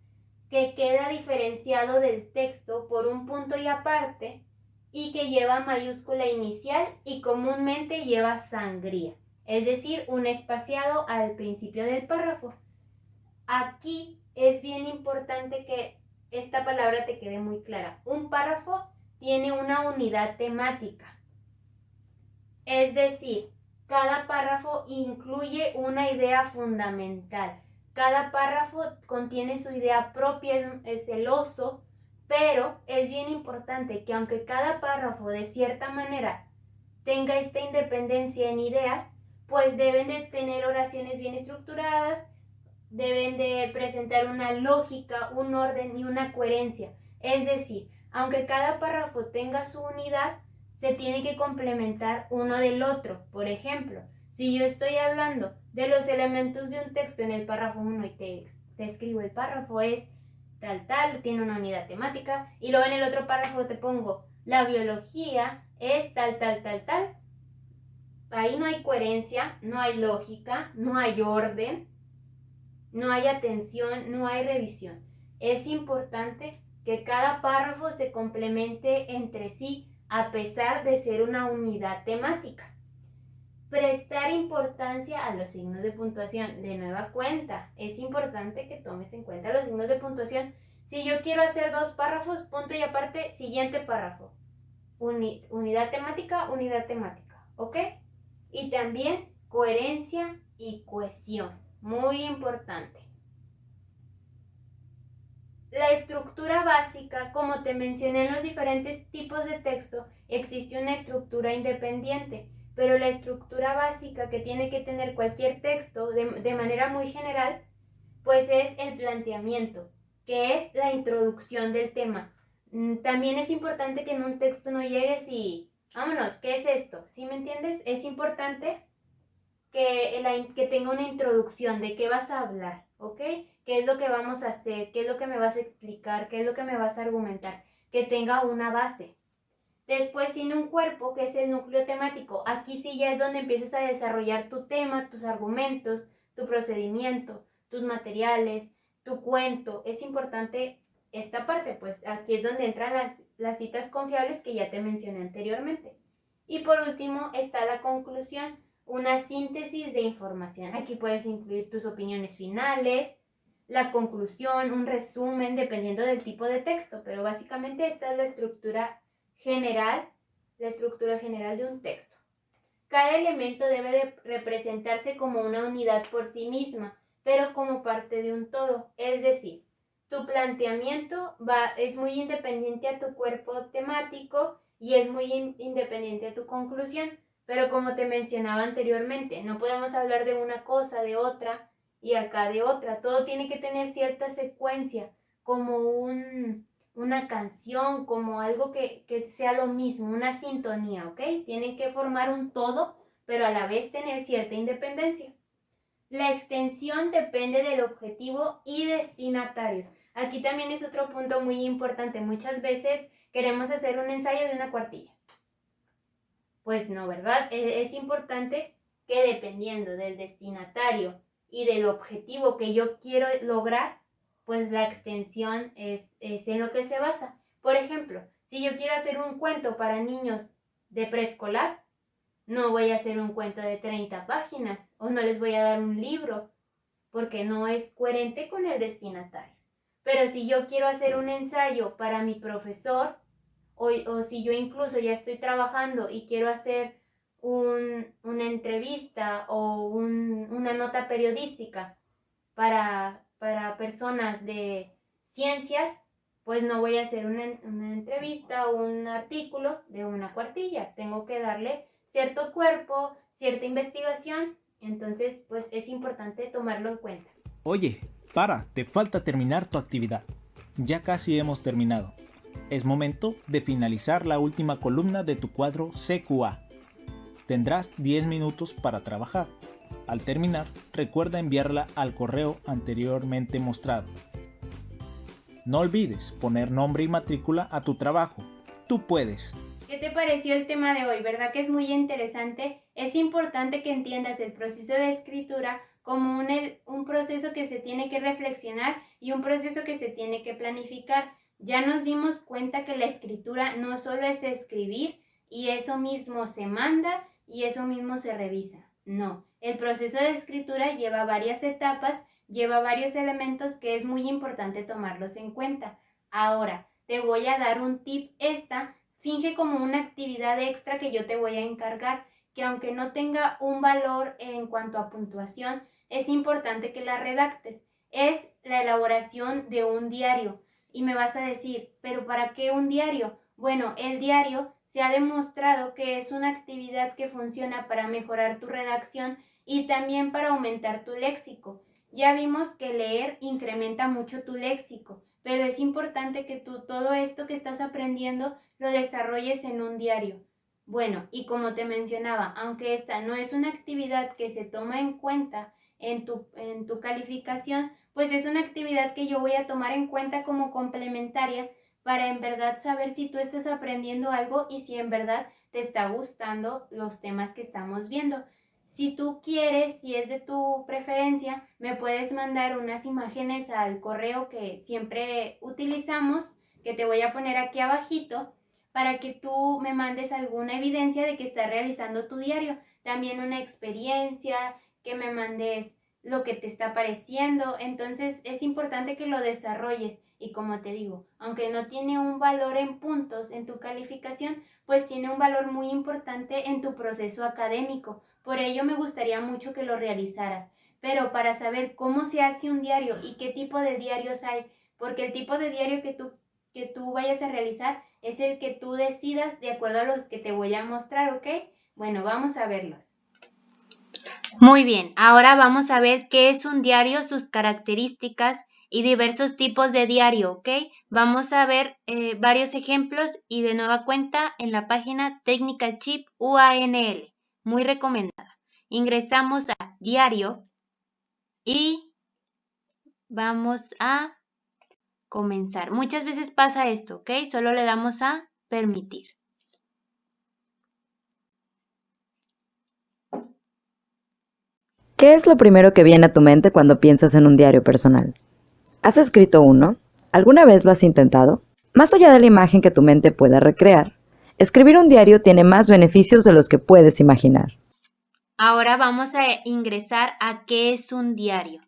que queda diferenciado del texto por un punto y aparte y que lleva mayúscula inicial y comúnmente lleva sangría, es decir, un espaciado al principio del párrafo. Aquí es bien importante que esta palabra te quede muy clara. Un párrafo tiene una unidad temática, es decir, cada párrafo incluye una idea fundamental. Cada párrafo contiene su idea propia, es celoso, pero es bien importante que aunque cada párrafo de cierta manera tenga esta independencia en ideas, pues deben de tener oraciones bien estructuradas, deben de presentar una lógica, un orden y una coherencia. Es decir, aunque cada párrafo tenga su unidad, se tiene que complementar uno del otro. Por ejemplo, si yo estoy hablando de los elementos de un texto en el párrafo 1 y te escribo el párrafo es tal, tiene una unidad temática, y luego en el otro párrafo te pongo la biología es tal. Ahí no hay coherencia, no hay lógica, no hay orden, no hay atención, no hay revisión. Es importante que cada párrafo se complemente entre sí a pesar de ser una unidad temática. Prestar importancia a los signos de puntuación. De nueva cuenta, es importante que tomes en cuenta los signos de puntuación. Si yo quiero hacer 2 párrafos, punto y aparte, siguiente párrafo. Unidad temática, ¿ok? Y también coherencia y cohesión, muy importante. La estructura básica, como te mencioné en los diferentes tipos de texto, existe una estructura independiente, pero la estructura básica que tiene que tener cualquier texto de manera muy general, pues es el planteamiento, que es la introducción del tema. También es importante que en un texto no llegues y, vámonos, ¿qué es esto? ¿Sí me entiendes? Es importante que tenga una introducción de qué vas a hablar, ¿ok? ¿Qué es lo que vamos a hacer? ¿Qué es lo que me vas a explicar? ¿Qué es lo que me vas a argumentar? Que tenga una base. Después tiene un cuerpo que es el núcleo temático. Aquí sí ya es donde empiezas a desarrollar tu tema, tus argumentos, tu procedimiento, tus materiales, tu cuento. Es importante esta parte, pues aquí es donde entran las citas confiables que ya te mencioné anteriormente. Y por último está la conclusión, una síntesis de información. Aquí puedes incluir tus opiniones finales, la conclusión, un resumen, dependiendo del tipo de texto, pero básicamente esta es la estructura general de un texto. Cada elemento debe de representarse como una unidad por sí misma, pero como parte de un todo. Es decir, tu planteamiento es muy independiente a tu cuerpo temático y es muy independiente a tu conclusión. Pero como te mencionaba anteriormente, no podemos hablar de una cosa, de otra y acá de otra. Todo tiene que tener cierta secuencia, como una canción, como algo que sea lo mismo, una sintonía, ¿ok? Tienen que formar un todo, pero a la vez tener cierta independencia. La extensión depende del objetivo y destinatarios. Aquí también es otro punto muy importante. Muchas veces queremos hacer un ensayo de una cuartilla. Pues no, ¿verdad? Es importante que dependiendo del destinatario y del objetivo que yo quiero lograr, pues la extensión es en lo que se basa. Por ejemplo, si yo quiero hacer un cuento para niños de preescolar, no voy a hacer un cuento de 30 páginas o no les voy a dar un libro porque no es coherente con el destinatario. Pero si yo quiero hacer un ensayo para mi profesor, o si yo incluso ya estoy trabajando y quiero hacer una entrevista o una nota periodística para personas de ciencias, pues no voy a hacer una entrevista o un artículo de una cuartilla. Tengo que darle cierto cuerpo, cierta investigación. Entonces, pues es importante tomarlo en cuenta. Oye, te falta terminar tu actividad. Ya casi hemos terminado. Es momento de finalizar la última columna de tu cuadro CQA. Tendrás 10 minutos para trabajar. Al terminar, recuerda enviarla al correo anteriormente mostrado. No olvides poner nombre y matrícula a tu trabajo. Tú puedes. ¿Qué te pareció el tema de hoy? ¿Verdad que es muy interesante? Es importante que entiendas el proceso de escritura como un proceso que se tiene que reflexionar y un proceso que se tiene que planificar. Ya nos dimos cuenta que la escritura no solo es escribir y eso mismo se manda y eso mismo se revisa. No, el proceso de escritura lleva varias etapas, lleva varios elementos que es muy importante tomarlos en cuenta. Ahora, te voy a dar un tip. Finge como una actividad extra que yo te voy a encargar, que aunque no tenga un valor en cuanto a puntuación, es importante que la redactes. Es la elaboración de un diario. Y me vas a decir, ¿pero para qué un diario? Bueno, el diario se ha demostrado que es una actividad que funciona para mejorar tu redacción y también para aumentar tu léxico. Ya vimos que leer incrementa mucho tu léxico, pero es importante que tú todo esto que estás aprendiendo lo desarrolles en un diario. Bueno, y como te mencionaba, aunque esta no es una actividad que se toma en cuenta en tu calificación, pues es una actividad que yo voy a tomar en cuenta como complementaria para en verdad saber si tú estás aprendiendo algo y si en verdad te está gustando los temas que estamos viendo. Si tú quieres, si es de tu preferencia, me puedes mandar unas imágenes al correo que siempre utilizamos, que te voy a poner aquí abajito, para que tú me mandes alguna evidencia de que estás realizando tu diario. También una experiencia, que me mandes lo que te está pareciendo. Entonces es importante que lo desarrolles Y como te digo, aunque no tiene un valor en puntos en tu calificación, pues tiene un valor muy importante en tu proceso académico. Por ello me gustaría mucho que lo realizaras. Pero para saber cómo se hace un diario y qué tipo de diarios hay, porque el tipo de diario que tú vayas a realizar es el que tú decidas de acuerdo a los que te voy a mostrar, ¿ok? Bueno, vamos a verlos. Muy bien, ahora vamos a ver qué es un diario, sus características y diversos tipos de diario, ¿ok? Vamos a ver varios ejemplos y de nueva cuenta en la página Technical Chip UANL, muy recomendada. Ingresamos a diario y vamos a comenzar. Muchas veces pasa esto, ¿ok? Solo le damos a permitir. ¿Qué es lo primero que viene a tu mente cuando piensas en un diario personal? ¿Has escrito uno? ¿Alguna vez lo has intentado? Más allá de la imagen que tu mente pueda recrear, escribir un diario tiene más beneficios de los que puedes imaginar. Ahora vamos a ingresar a qué es un diario.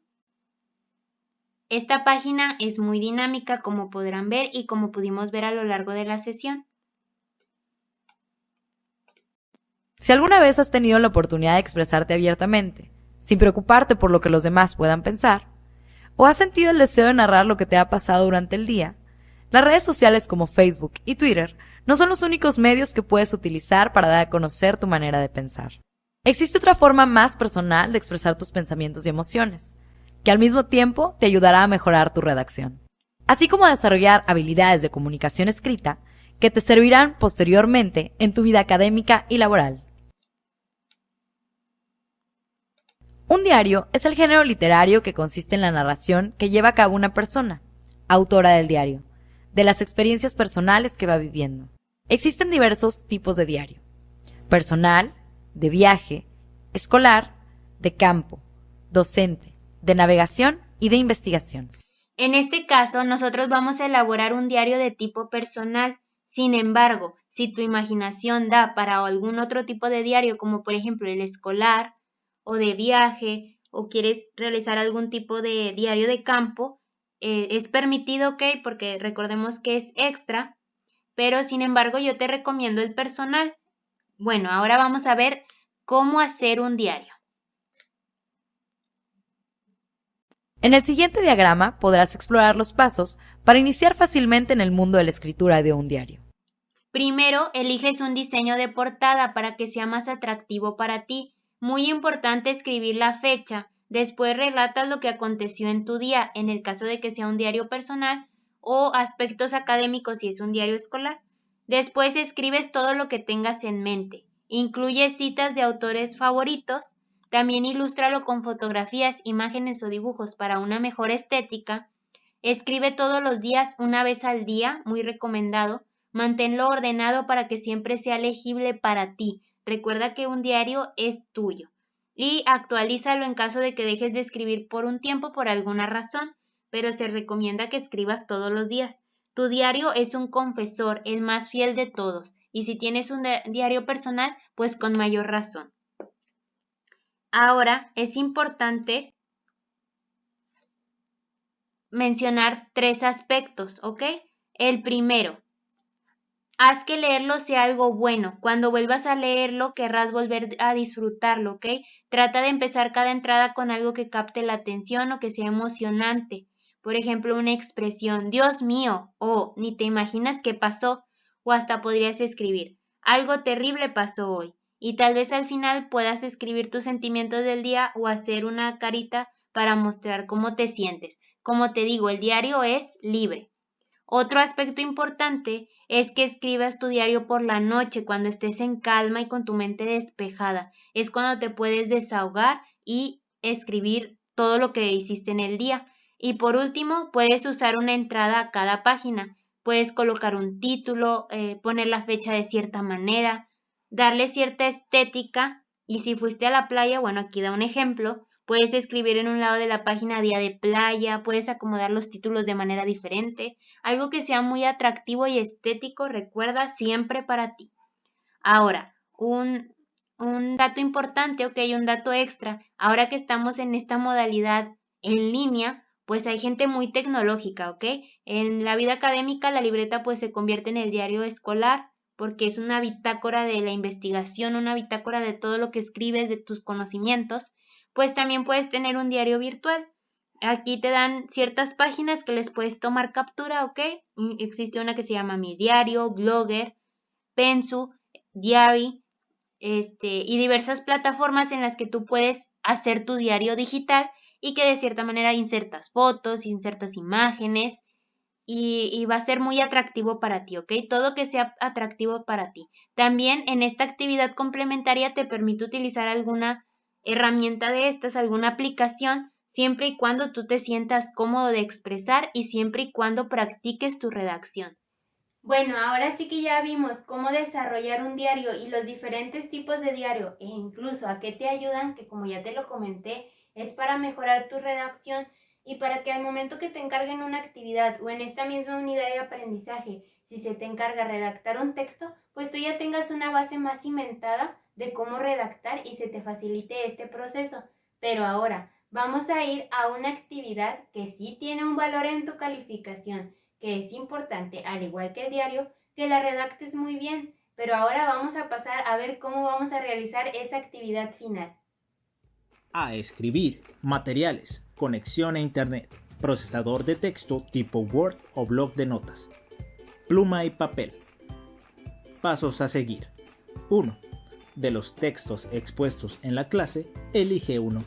Esta página es muy dinámica, como podrán ver y como pudimos ver a lo largo de la sesión. Si alguna vez has tenido la oportunidad de expresarte abiertamente, sin preocuparte por lo que los demás puedan pensar, o has sentido el deseo de narrar lo que te ha pasado durante el día, las redes sociales como Facebook y Twitter no son los únicos medios que puedes utilizar para dar a conocer tu manera de pensar. Existe otra forma más personal de expresar tus pensamientos y emociones, que al mismo tiempo te ayudará a mejorar tu redacción, así como a desarrollar habilidades de comunicación escrita que te servirán posteriormente en tu vida académica y laboral. Un diario es el género literario que consiste en la narración que lleva a cabo una persona, autora del diario, de las experiencias personales que va viviendo. Existen diversos tipos de diario: personal, de viaje, escolar, de campo, docente, de navegación y de investigación. En este caso, nosotros vamos a elaborar un diario de tipo personal. Sin embargo, si tu imaginación da para algún otro tipo de diario, como por ejemplo el escolar o de viaje, o quieres realizar algún tipo de diario de campo, es permitido, ¿ok? Porque recordemos que es extra, pero sin embargo yo te recomiendo el personal. Bueno, ahora vamos a ver cómo hacer un diario. En el siguiente diagrama podrás explorar los pasos para iniciar fácilmente en el mundo de la escritura de un diario. Primero, eliges un diseño de portada para que sea más atractivo para ti. Muy importante escribir la fecha. Después relatas lo que aconteció en tu día, en el caso de que sea un diario personal, o aspectos académicos si es un diario escolar. Después escribes todo lo que tengas en mente. Incluye citas de autores favoritos. También ilústralo con fotografías, imágenes o dibujos para una mejor estética. Escribe todos los días, una vez al día, muy recomendado. Manténlo ordenado para que siempre sea legible para ti. Recuerda que un diario es tuyo. Y actualízalo en caso de que dejes de escribir por un tiempo por alguna razón, pero se recomienda que escribas todos los días. Tu diario es un confesor, el más fiel de todos. Y si tienes un diario personal, pues con mayor razón. Ahora es importante mencionar 3 aspectos, ¿ok? El primero, haz que leerlo sea algo bueno. Cuando vuelvas a leerlo, querrás volver a disfrutarlo, ¿ok? Trata de empezar cada entrada con algo que capte la atención o que sea emocionante. Por ejemplo, una expresión, Dios mío, o ni te imaginas qué pasó, o hasta podrías escribir, algo terrible pasó hoy. Y tal vez al final puedas escribir tus sentimientos del día o hacer una carita para mostrar cómo te sientes. Como te digo, el diario es libre. Otro aspecto importante es que escribas tu diario por la noche cuando estés en calma y con tu mente despejada. Es cuando te puedes desahogar y escribir todo lo que hiciste en el día. Y por último, puedes usar una entrada a cada página. Puedes colocar un título, poner la fecha de cierta manera, darle cierta estética. Y si fuiste a la playa, bueno, aquí da un ejemplo. Puedes escribir en un lado de la página día de playa, puedes acomodar los títulos de manera diferente. Algo que sea muy atractivo y estético, recuerda, siempre para ti. Ahora, un dato importante, ok, un dato extra. Ahora que estamos en esta modalidad en línea, pues hay gente muy tecnológica, ¿ok? En la vida académica la libreta pues se convierte en el diario escolar porque es una bitácora de la investigación, una bitácora de todo lo que escribes, de tus conocimientos. Pues también puedes tener un diario virtual. Aquí te dan ciertas páginas que les puedes tomar captura, ¿ok? Existe una que se llama Mi Diario, Blogger, Pensu, Diary, y diversas plataformas en las que tú puedes hacer tu diario digital y que de cierta manera insertas fotos, insertas imágenes y va a ser muy atractivo para ti, ¿ok? Todo que sea atractivo para ti. También en esta actividad complementaria te permite utilizar alguna herramienta de estas, alguna aplicación, siempre y cuando tú te sientas cómodo de expresar y siempre y cuando practiques tu redacción. Bueno, ahora sí que ya vimos cómo desarrollar un diario y los diferentes tipos de diario e incluso a qué te ayudan, que como ya te lo comenté, es para mejorar tu redacción y para que al momento que te encarguen una actividad o en esta misma unidad de aprendizaje, si se te encarga redactar un texto, pues tú ya tengas una base más cimentada de cómo redactar y se te facilite este proceso. Pero ahora vamos a ir a una actividad que sí tiene un valor en tu calificación, que es importante, al igual que el diario, que la redactes muy bien. Pero ahora vamos a pasar a ver cómo vamos a realizar esa actividad final. A escribir, materiales, conexión a internet, procesador de texto tipo Word o bloc de notas, pluma y papel. Pasos a seguir. 1. De los textos expuestos en la clase, elige uno.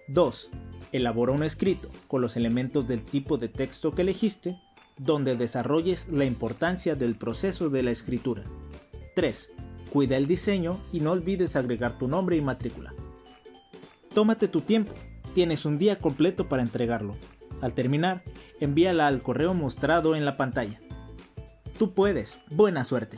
2. Elabora un escrito con los elementos del tipo de texto que elegiste, donde desarrolles la importancia del proceso de la escritura. 3. Cuida el diseño y no olvides agregar tu nombre y matrícula. Tómate tu tiempo, tienes un día completo para entregarlo. Al terminar, envíala al correo mostrado en la pantalla. Tú puedes, buena suerte.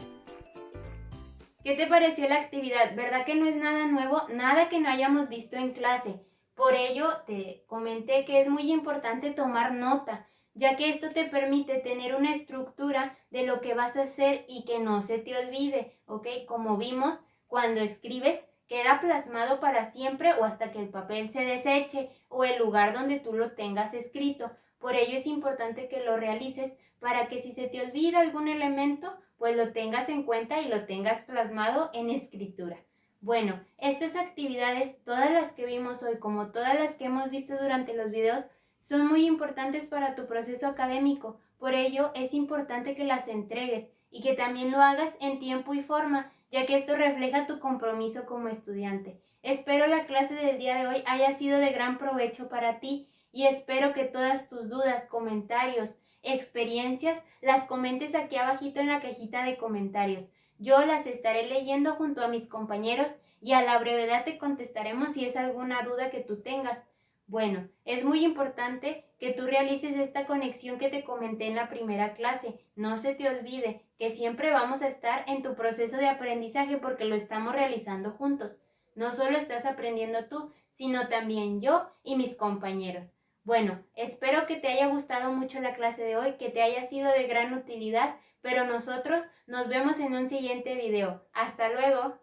¿Qué te pareció la actividad? ¿Verdad que no es nada nuevo? Nada que no hayamos visto en clase. Por ello, te comenté que es muy importante tomar nota, ya que esto te permite tener una estructura de lo que vas a hacer y que no se te olvide, ¿ok? Como vimos, cuando escribes, queda plasmado para siempre o hasta que el papel se deseche o el lugar donde tú lo tengas escrito. Por ello es importante que lo realices para que si se te olvida algún elemento, pues lo tengas en cuenta y lo tengas plasmado en escritura. Bueno, estas actividades, todas las que vimos hoy, como todas las que hemos visto durante los videos, son muy importantes para tu proceso académico. Por ello, es importante que las entregues y que también lo hagas en tiempo y forma, ya que esto refleja tu compromiso como estudiante. Espero la clase del día de hoy haya sido de gran provecho para ti y espero que todas tus dudas, comentarios, experiencias, las comentes aquí abajito en la cajita de comentarios. Yo las estaré leyendo junto a mis compañeros y a la brevedad te contestaremos si es alguna duda que tú tengas. Bueno, es muy importante que tú realices esta conexión que te comenté en la primera clase. No se te olvide que siempre vamos a estar en tu proceso de aprendizaje porque lo estamos realizando juntos. No solo estás aprendiendo tú, sino también yo y mis compañeros. Bueno, espero que te haya gustado mucho la clase de hoy, que te haya sido de gran utilidad, pero nosotros nos vemos en un siguiente video. ¡Hasta luego!